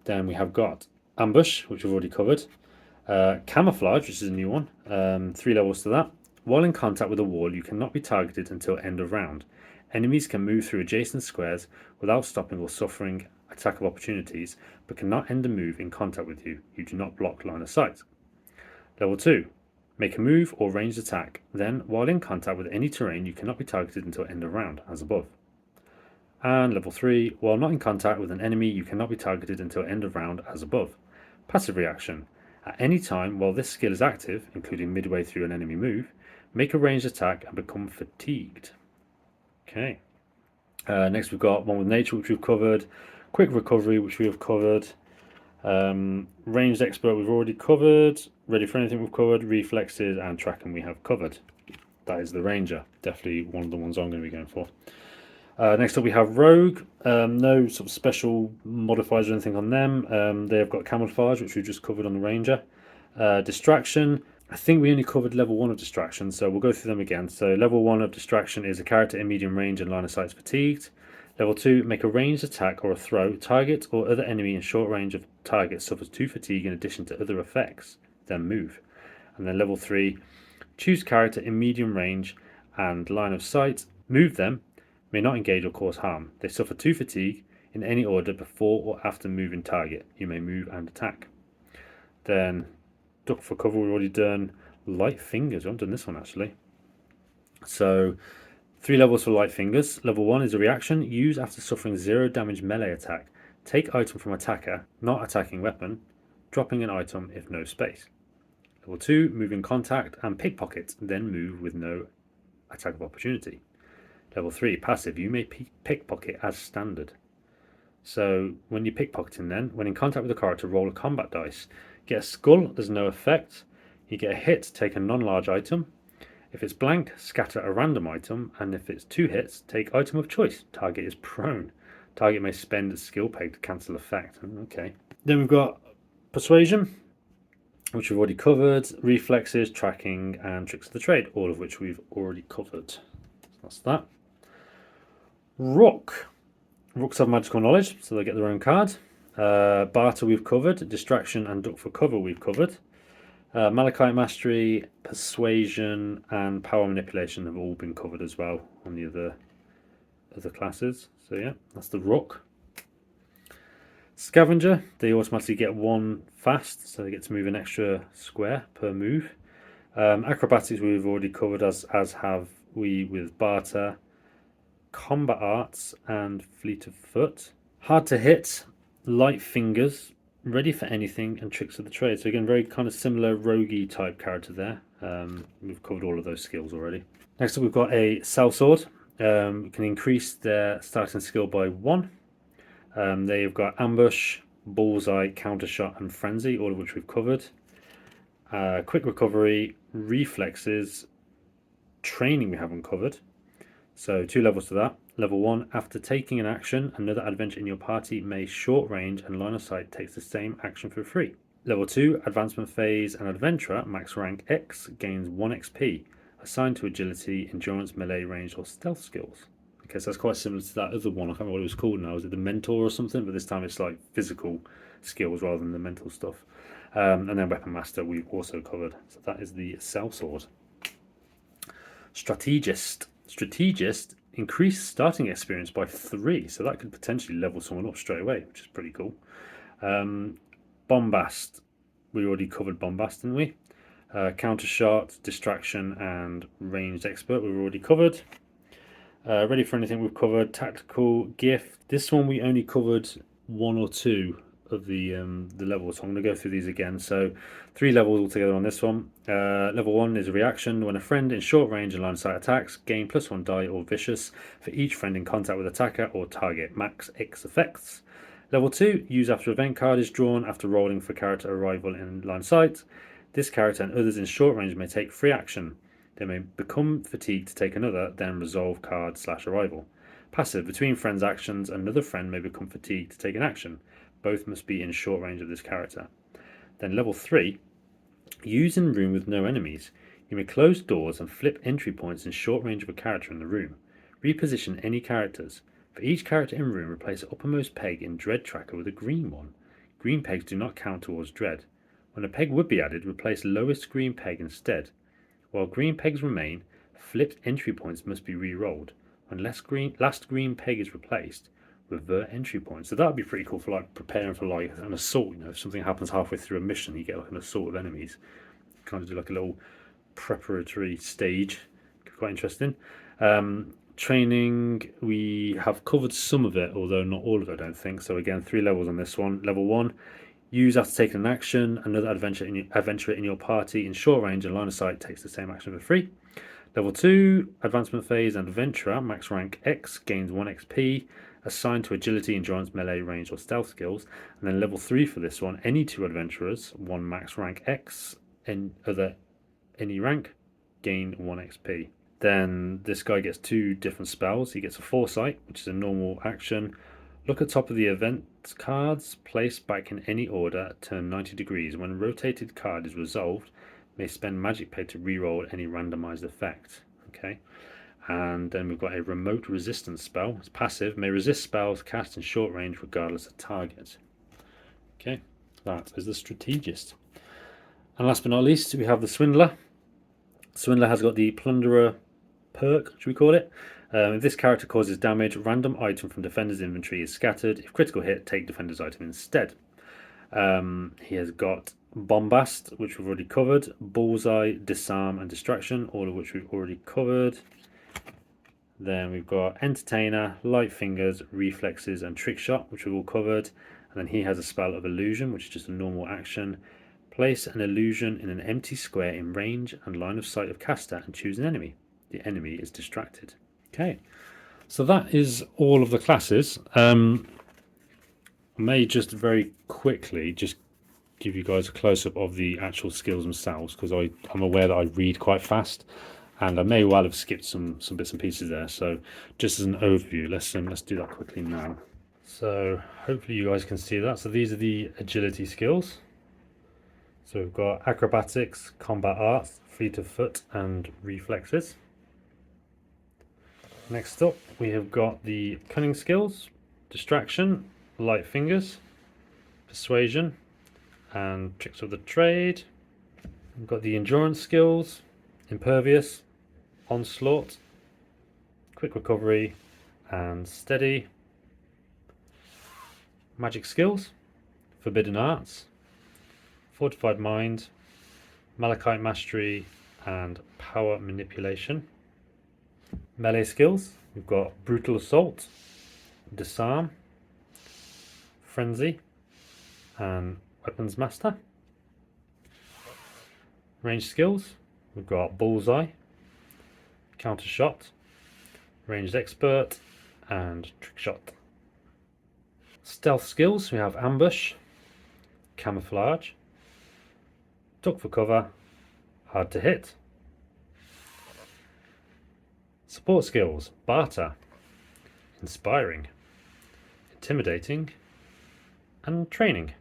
Then we have got Ambush, which we've already covered. Camouflage, which is a new one. 3 levels to that. While in contact with a wall, you cannot be targeted until end of round. Enemies can move through adjacent squares without stopping or suffering attack of opportunities, but cannot end a move in contact with you. You do not block line of sight. Level 2. Make a move or ranged attack. Then, while in contact with any terrain, you cannot be targeted until end of round, as above. And level 3. While not in contact with an enemy, you cannot be targeted until end of round, as above. Passive reaction. At any time while this skill is active, including midway through an enemy move, make a ranged attack and become fatigued. Okay. Next we've got one with nature, which we've covered. Quick recovery, which we have covered. Ranged expert we've already covered. Ready for anything we've covered. Reflexes and tracking we have covered. That is the ranger. Definitely one of the ones I'm going to be going for. Next up we have rogue. No sort of special modifiers or anything on them. They have got camouflage, which we just covered on the ranger. Distraction. I think we only covered level 1 of distraction, so we'll go through them again. So level 1 of distraction is a character in medium range and line of sight is fatigued. Level 2, make a ranged attack or a throw. Target or other enemy in short range of target suffers 2 fatigue in addition to other effects. Then move. And then level 3, choose character in medium range and line of sight. Move them. May not engage or cause harm. They suffer 2 fatigue in any order before or after moving target. You may move and attack. Then duck for cover we've already done. Light fingers, we haven't done this one actually. So 3 levels for light fingers. Level 1 is a reaction. Use after suffering 0 damage melee attack. Take item from attacker, not attacking weapon, dropping an item if no space. Level 2, move in contact and pickpocket, then move with no attack of opportunity. Level 3, passive. You may pickpocket as standard. So when you're pickpocketing then, when in contact with a character, roll a combat dice. Get a skull, there's no effect. You get a hit, take a non-large item. If it's blank, scatter a random item. And if it's 2 hits, take item of choice. Target is prone. Target may spend a skill peg to cancel effect. Okay. Then we've got persuasion, which we've already covered. Reflexes, tracking, and tricks of the trade, all of which we've already covered. So that's that. Rook. Rooks have magical knowledge, so they get their own card. Barter we've covered. Distraction and duck for cover we've covered. Malachite mastery, persuasion, and power manipulation have all been covered as well on the other classes. So yeah, that's the rook. Scavenger, they automatically get 1 fast, so they get to move an extra square per move. Acrobatics we've already covered, as have we with barter. Combat arts and fleet of foot. Hard to hit, light fingers, ready for anything, and tricks of the trade. So again, very kind of similar roguey type character there. We've covered all of those skills already. Next up we've got a sellsword. Can increase their starting skill by 1. They've got ambush, bullseye, countershot, and frenzy, all of which we've covered. Quick recovery, reflexes, training we haven't covered. So 2 levels to that. Level 1, after taking an action, another adventure in your party may short range and line of sight takes the same action for free. Level 2, advancement phase, and adventurer, max rank X, gains 1 XP, assigned to agility, endurance, melee, range, or stealth skills. Okay, so that's quite similar to that other one. I can't remember what it was called now. Was it the mentor or something? But this time it's like physical skills rather than the mental stuff. And then weapon master we've also covered. So that is the sellsword. Strategist. Strategist, increase starting experience by 3, so that could potentially level someone up straight away, which is pretty cool. Bombast, we already covered bombast, didn't we? Countershot, distraction, and ranged expert we've already covered. Ready for anything we've covered. Tactical gift, this one we only covered 1 or 2 of the levels, so I'm going to go through these again. So 3 levels altogether on this one. Level 1 is a reaction. When a friend in short range and line of sight attacks, gain +1 die or vicious for each friend in contact with attacker or target, max X effects. Level 2, use after event card is drawn after rolling for character arrival in line of sight. This character and others in short range may take free action. They may become fatigued to take another, then resolve card / arrival. Passive, between friends' actions, another friend may become fatigued to take an action. Both must be in short range of this character. Then level 3, use in room with no enemies. You may close doors and flip entry points in short range of a character in the room. Reposition any characters. For each character in room, replace the uppermost peg in Dread Tracker with a green one. Green pegs do not count towards Dread. When a peg would be added, replace lowest green peg instead. While green pegs remain, flipped entry points must be re-rolled. When last green peg is replaced, revert entry point. So that would be pretty cool for like preparing for like an assault. If something happens halfway through a mission, you get like an assault of enemies. Kind of do like a little preparatory stage. Quite interesting. Training, we have covered some of it, although not all of it, I don't think. So again, 3 levels on this one. Level 1, use after taking an action. Another adventurer in your party in short range and line of sight takes the same action for free. Level 2, advancement phase and adventurer, max rank X, gains 1 XP, assigned to agility, endurance, melee, range, or stealth skills. And then level 3 for this one, any 2 adventurers, 1 max rank X, any rank, gain 1 XP. Then this guy gets 2 different spells. He gets a foresight, which is a normal action. Look at top of the event cards, place back in any order, turn 90 degrees. When a rotated card is resolved, may spend magic pay to reroll any randomized effect. Okay. And then we've got a remote resistance spell. It's passive, may resist spells cast in short range regardless of target. Okay, that is the strategist. And last but not least, we have the swindler. Swindler has got the plunderer perk, should we call it? If this character causes damage, random item from defender's inventory is scattered. If critical hit, take defender's item instead. He has got bombast, which we've already covered, bullseye, disarm, and distraction, all of which we've already covered. Then we've got entertainer, light fingers, reflexes, and trick shot, which we've all covered. And then he has a spell of illusion, which is just a normal action. Place an illusion in an empty square in range and line of sight of caster and choose an enemy. The enemy is distracted. Okay, so that is all of the classes. I may just very quickly just give you guys a close-up of the actual skills themselves, because I'm aware that I read quite fast and I may well have skipped some bits and pieces there. So just as an overview, let's do that quickly now. So hopefully you guys can see that. So these are the agility skills. So we've got acrobatics, combat arts, fleet of foot, and reflexes. Next up, we have got the cunning skills, distraction, light fingers, persuasion, and tricks of the trade. We've got the endurance skills, impervious, onslaught, quick recovery, and steady. Magic skills, forbidden arts, fortified mind, malachite mastery, and power manipulation. Melee skills, we've got brutal assault, disarm, frenzy, and weapons master. Range skills, we've got bullseye, counter shot, ranged expert, and trick shot. Stealth skills, we have ambush, camouflage, duck for cover, hard to hit. Support skills, barter, inspiring, intimidating, and training.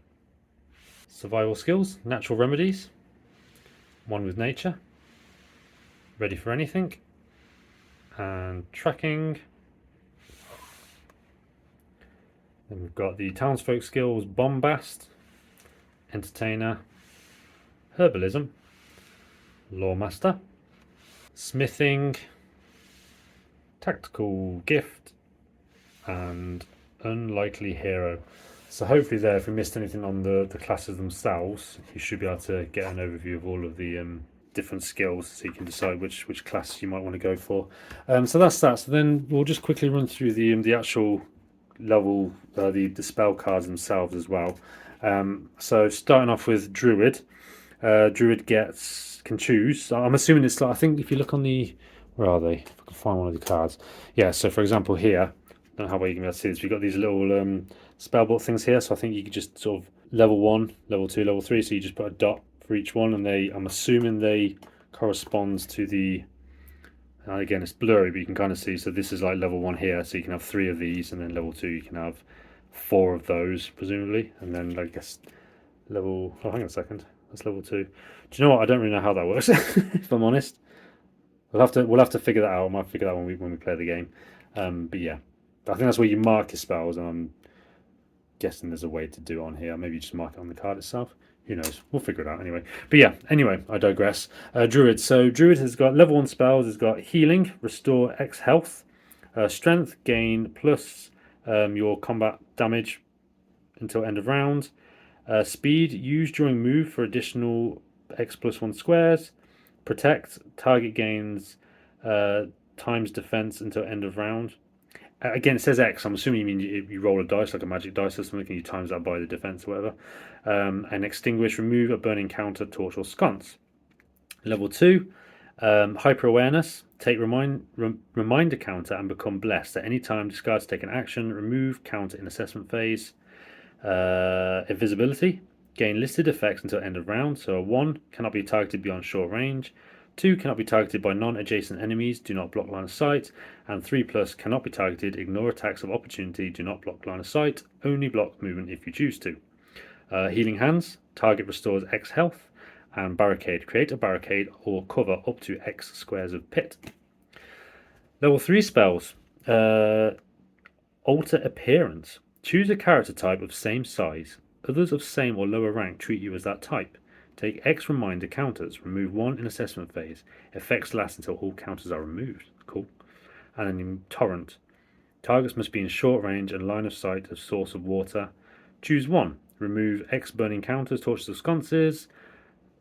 Survival skills, natural remedies, one with nature, ready for anything, and tracking. Then we've got the townsfolk skills, bombast, entertainer, herbalism, lawmaster, smithing, tactical gift, and unlikely hero. So hopefully there, if we missed anything on the classes themselves, you should be able to get an overview of all of the different skills, so you can decide which class you might want to go for. So that's that. So then we'll just quickly run through the actual level, the spell cards themselves as well. So starting off with Druid. Druid can choose. So I'm assuming it's like, I think if you look on the, where are they? If I can find one of the cards. Yeah, so for example here, I don't know how well you can be able to see this. We've got these little spellbook things here. So I think you could just sort of level 1, level 2, level 3. So you just put a dot for each one, and I'm assuming they correspond to the, again it's blurry, but you can kind of see. So this is like level 1 here. So you can have 3 of these, and then level 2 you can have 4 of those presumably, and then I guess level, oh hang on a second, that's level 2. Do you know what? I don't really know how that works if I'm honest. We'll have to figure that out. I might figure that out when we play the game. But yeah, I think that's where you mark your spells, and I'm guessing there's a way to do it on here. Maybe you just mark it on the card itself. Who knows? We'll figure it out anyway. But yeah, anyway, I digress. Druid. So Druid has got level 1 spells. It's got healing, restore X health, strength, gain plus your combat damage until end of round. Speed used during move for additional X+1 squares. Protect, target gains times defense until end of round. Again, it says X. I'm assuming you mean you roll a dice like a magic dice or something, and you times that by the defense or whatever. And extinguish, remove a burning counter, torch, or sconce. Level 2, hyper awareness. Take reminder counter and become blessed. At any time, discard to take an action. Remove counter in assessment phase. Invisibility. Gain listed effects until end of round. So a 1 cannot be targeted beyond short range. 2 cannot be targeted by non-adjacent enemies, do not block line of sight, and 3 plus cannot be targeted, ignore attacks of opportunity, do not block line of sight, only block movement if you choose to. Healing hands, target restores X health, and barricade, create a barricade or cover up to X squares of pit. Level 3 spells, alter appearance. Choose a character type of same size. Others of same or lower rank treat you as that type. Take X reminder counters. Remove 1 in assessment phase. Effects last until all counters are removed. Cool. And then in Torrent. Targets must be in short range and line of sight of source of water. Choose 1. Remove X burning counters, torches or sconces.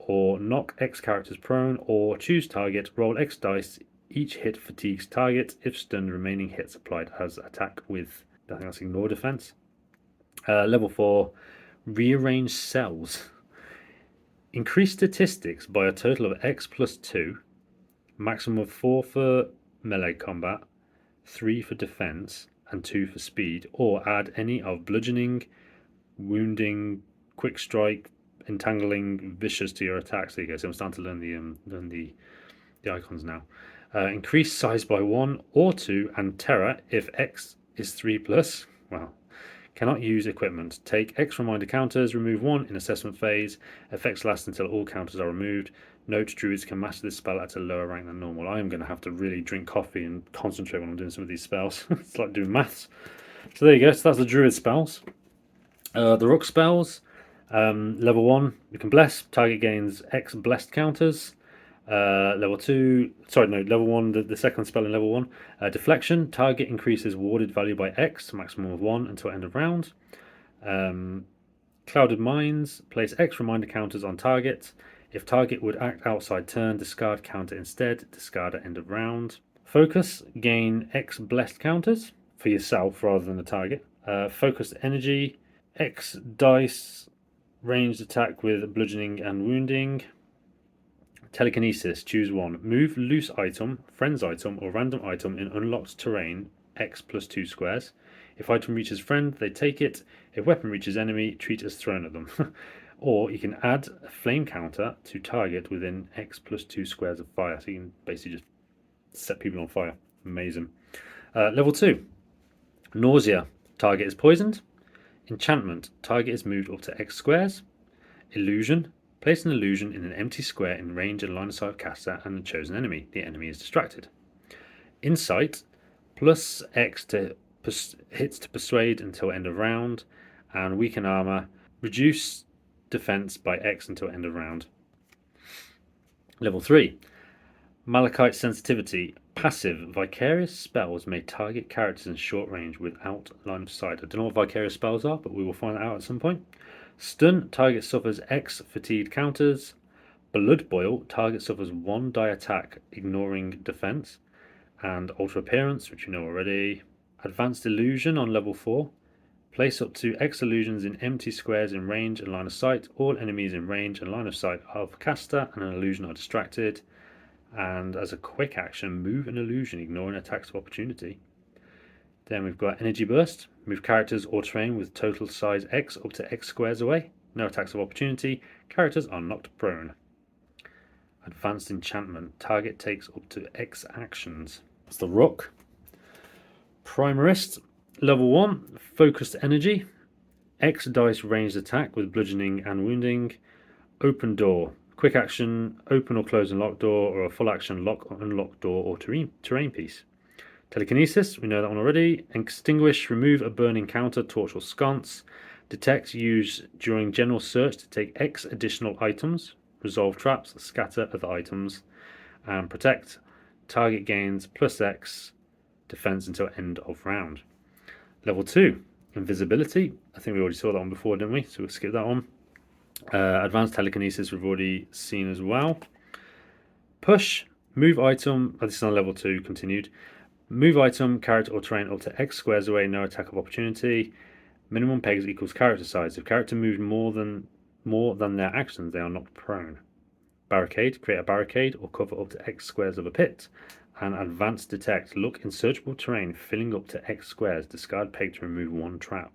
Or knock X characters prone. Or choose target. Roll X dice. Each hit fatigues target. If stunned, remaining hits applied as attack with, I think that's ignore defense. Level 4. Rearrange cells. Increase statistics by a total of X+2, maximum of 4 for melee combat, 3 for defense, and 2 for speed, or add any of bludgeoning, wounding, quick strike, entangling, vicious to your attacks. There you go. So I'm starting to learn the icons now. Increase size by 1 or 2, and terror if X is 3 plus. Wow. Cannot use equipment. Take X reminder counters, remove 1 in assessment phase. Effects last until all counters are removed. Note, druids can master this spell at a lower rank than normal. I am going to have to really drink coffee and concentrate when I'm doing some of these spells. It's like doing maths. So there you go. So that's the druid spells. The rook spells. Level 1, you can bless. Target gains X blessed counters. Level 1, the second spell in level 1. Deflection, target increases warded value by X, maximum of 1 until end of round. Clouded Minds, place X reminder counters on target. If target would act outside turn, discard counter instead, discard at end of round. Focus, gain X blessed counters for yourself rather than the target. Focused Energy, X dice, ranged attack with bludgeoning and wounding. Telekinesis, choose 1. Move loose item, friend's item, or random item in unlocked terrain, X+2 squares. If item reaches friend, they take it. If weapon reaches enemy, treat as thrown at them. Or you can add a flame counter to target within X+2 squares of fire. So you can basically just set people on fire. Amazing. Level 2. Nausea. Target is poisoned. Enchantment. Target is moved up to X squares. Illusion. Place an illusion in an empty square in range and line of sight of caster and the chosen enemy. The enemy is distracted. Insight, plus X to hits to persuade until end of round, and weaken armor. Reduce defense by X until end of round. Level 3. Malachite sensitivity. Passive. Vicarious spells may target characters in short range without line of sight. I don't know what vicarious spells are, but we will find that out at some point. Stun, target suffers X fatigued counters. Blood Boil, target suffers 1 die attack, ignoring defense. And Alter Appearance, which you know already. Advanced Illusion on level 4. Place up to X illusions in empty squares in range and line of sight. All enemies in range and line of sight of caster and an illusion are distracted. And as a quick action, move an illusion, ignoring attacks of opportunity. Then we've got Energy Burst. Move characters or terrain with total size X up to X squares away. No attacks of opportunity. Characters are knocked prone. Advanced Enchantment. Target takes up to X actions. That's the Rook. Primarist. Level 1. Focused Energy. X dice ranged attack with bludgeoning and wounding. Open Door. Quick action. Open or close and lock door, or a full action lock or unlock door or terrain piece. Telekinesis, we know that one already. Extinguish, remove a burning counter, torch or sconce. Detect, use during general search to take X additional items. Resolve traps, scatter other items. And protect, target gains plus X defense until end of round. Level 2, invisibility. I think we already saw that one before, didn't we? So we'll skip that one. Advanced telekinesis we've already seen as well. Push, move item. Oh, this is on level 2, continued. Move item, character, or terrain up to X squares away, no attack of opportunity. Minimum pegs equals character size. If character moves more than their actions, they are not prone. Barricade, create a barricade or cover up to X squares of a pit. And advanced detect, look in searchable terrain filling up to X squares. Discard peg to remove one trap.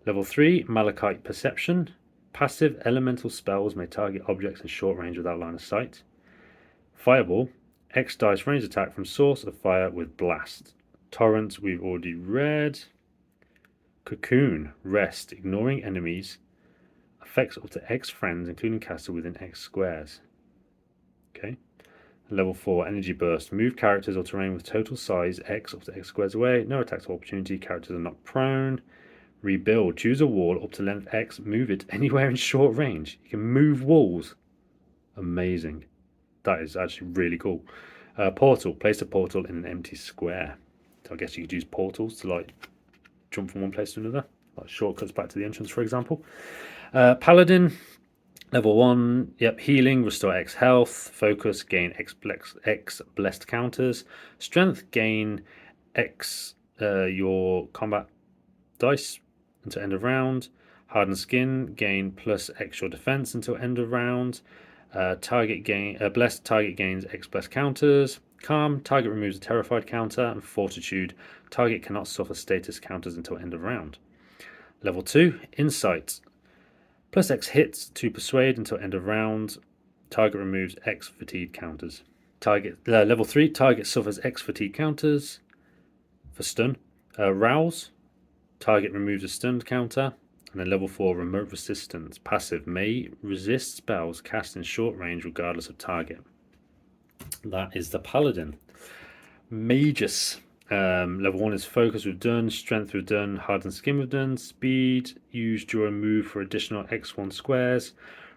Level 3, Malachite perception. Passive elemental spells may target objects in short range without line of sight. Fireball, X dice range attack from source of fire with blast. Torrent, we've already read. Cocoon, rest, ignoring enemies. Affects up to X friends, including caster within X squares. Okay. Level 4, energy burst. Move characters or terrain with total size X up to X squares away. No attacks of opportunity. Characters are not prone. Rebuild. Choose a wall up to length X. Move it anywhere in short range. You can move walls. Amazing. That is actually really cool. Portal. Place a portal in an empty square. So I guess you could use portals to like jump from one place to another, like shortcuts back to the entrance, for example. Paladin. Level 1, yep, healing, restore X health, focus, gain X blessed counters, strength, gain X your combat dice until end of round, hardened skin, gain plus X your defense until end of round, blessed target gains X blessed counters, calm, target removes a terrified counter, and fortitude, target cannot suffer status counters until end of round. Level 2, insight. Plus X hits to persuade until end of round. Target removes X fatigue counters. Level 3, target suffers X fatigue counters for stun. Rouse, target removes a stun counter. And then level 4, remote resistance. Passive, may resist spells cast in short range regardless of target. That is the Paladin. Magus. Level 1 is focus, we've done. Strength, we've done. Hardened skin, we've done. Speed, use during move for additional X1 squares.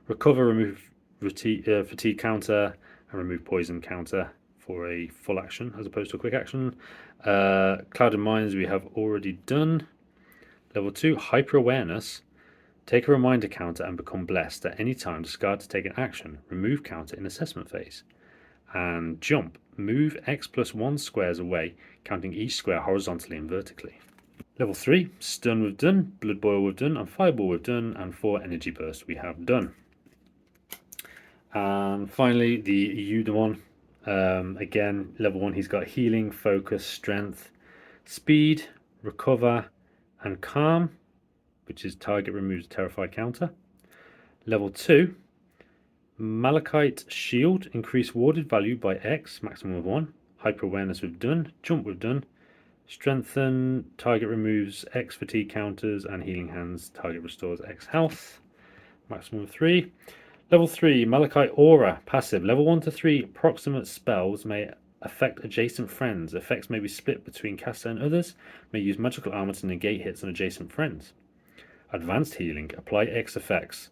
Recover, remove fatigue counter, and remove poison counter for a full action as opposed to a quick action. Clouded Minds, we have already done. Level 2, hyper awareness. Take a reminder counter and become blessed at any time. Discard to take an action. Remove counter in assessment phase. And jump. Move X plus 1 squares away, counting each square horizontally and vertically. Level 3, stun we've done, blood boil we've done, and fireball we've done, and 4 energy burst we have done. And finally, the one. Again, level 1, he's got healing, focus, strength, speed, recover, and calm, which is target removes terrified counter. Level 2, Malachite shield, increase warded value by X, maximum of 1. Hyper awareness we've done, jump we've done. Strengthen, target removes X fatigue counters, and healing hands, target restores X health, maximum of 3. Level 3, Malachite aura, passive. Level 1 to 3, proximate spells may affect adjacent friends. Effects may be split between caster and others, may use magical armor to negate hits on adjacent friends. Advanced healing, apply X effects.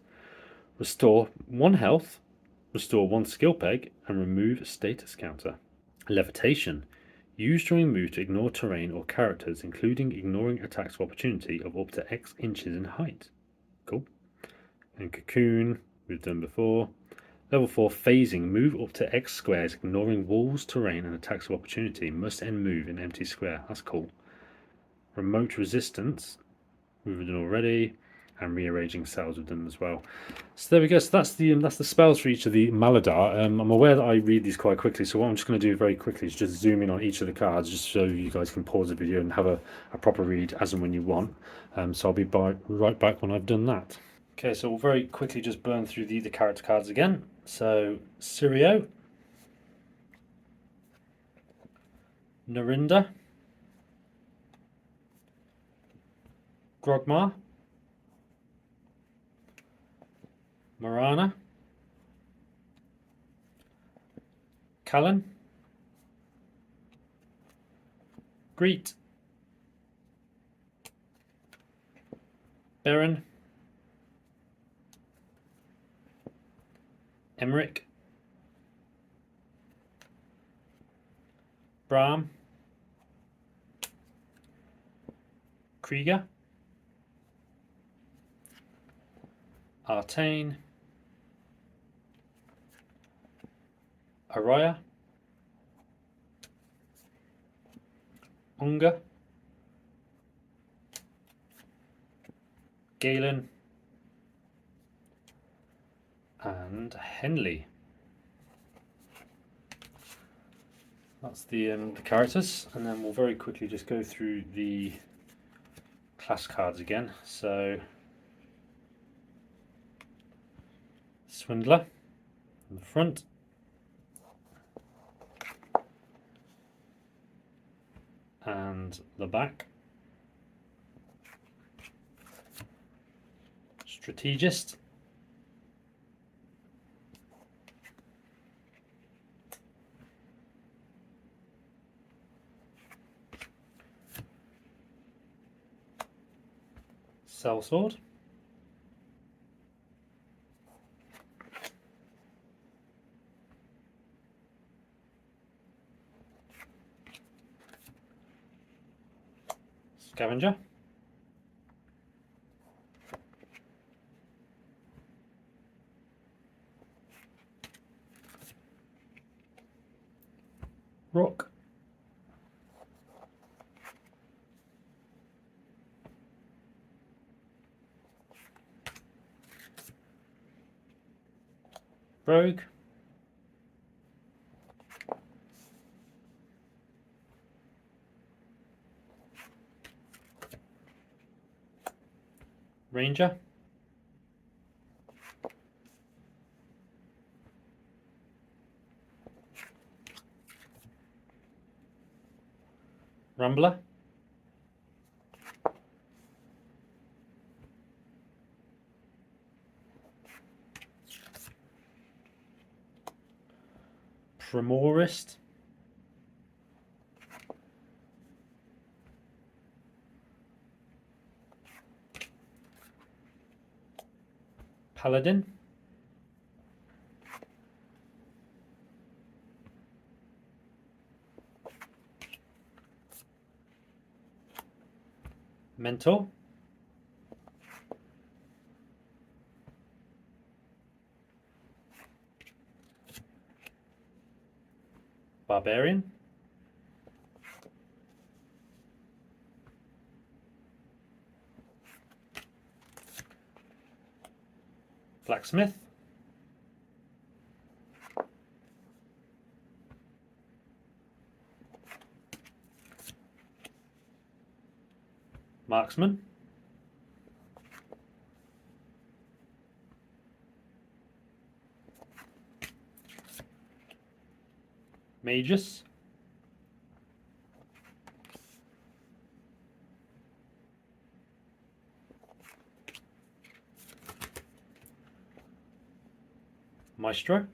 Restore 1 health, restore 1 skill peg, and remove status counter. Levitation. Use during move to ignore terrain or characters, including ignoring attacks of opportunity of up to X inches in height. Cool. And Cocoon, we've done before. Level 4, phasing. Move up to X squares, ignoring walls, terrain, and attacks of opportunity. Must end move in empty square. That's cool. Remote resistance, we've done already. And rearranging cells with them as well. So there we go. So that's the spells for each of the Maladar. I'm aware that I read these quite quickly, so what I'm just going to do very quickly is just zoom in on each of the cards, just so you guys can pause the video and have a proper read as and when you want. So I'll be right back when I've done that. Okay, so we'll very quickly just burn through the character cards again. So Sirio, Narinda, Grogmar, Marana, Callan, Greet, Baron, Emmerich, Brahm, Krieger, Artane, Araya, Unga, Galen, and Henley. That's the characters, and then we'll very quickly just go through the class cards again. So Swindler in the front, and the back. Strategist, Sellsword, Scavenger, Rock, Rogue, Ranger, Rambler, Primorist, Paladin, Mentor, Barbarian, Blacksmith, Marksman, Magus, Maestro,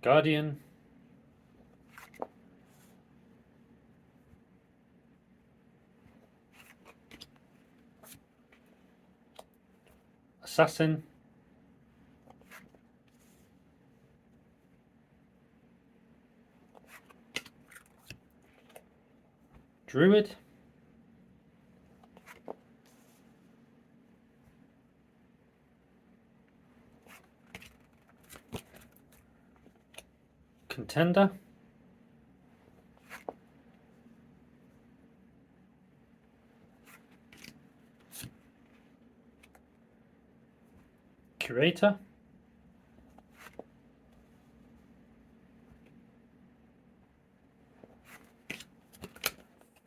Guardian, Assassin, Druid, Contender, Curator,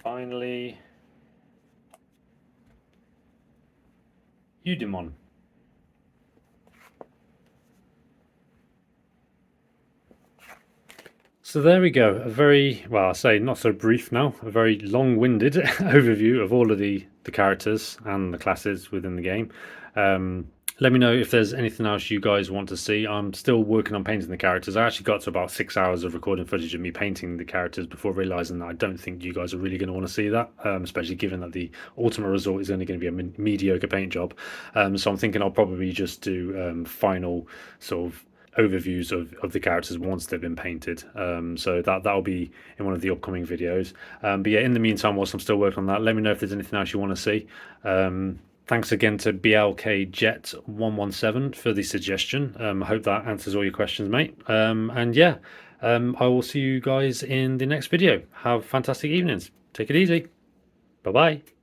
finally Eudemon. So there we go, a very, well, I say not so brief now, a very long-winded overview of all of the characters and the classes within the game. Let me know if there's anything else you guys want to see. I'm still working on painting the characters. I actually got to about 6 hours of recording footage of me painting the characters before realizing that I don't think you guys are really going to want to see that, especially given that the ultimate result is only going to be a mediocre paint job. So I'm thinking I'll probably just do final sort of overviews of the characters once they've been painted. So that'll be in one of the upcoming videos. But yeah, in the meantime, whilst I'm still working on that, let me know if there's anything else you want to see. Thanks again to BLK Jet 117 for the suggestion. I hope that answers all your questions, mate. And yeah, I will see you guys in the next video. Have fantastic evenings. Take it easy. Bye bye.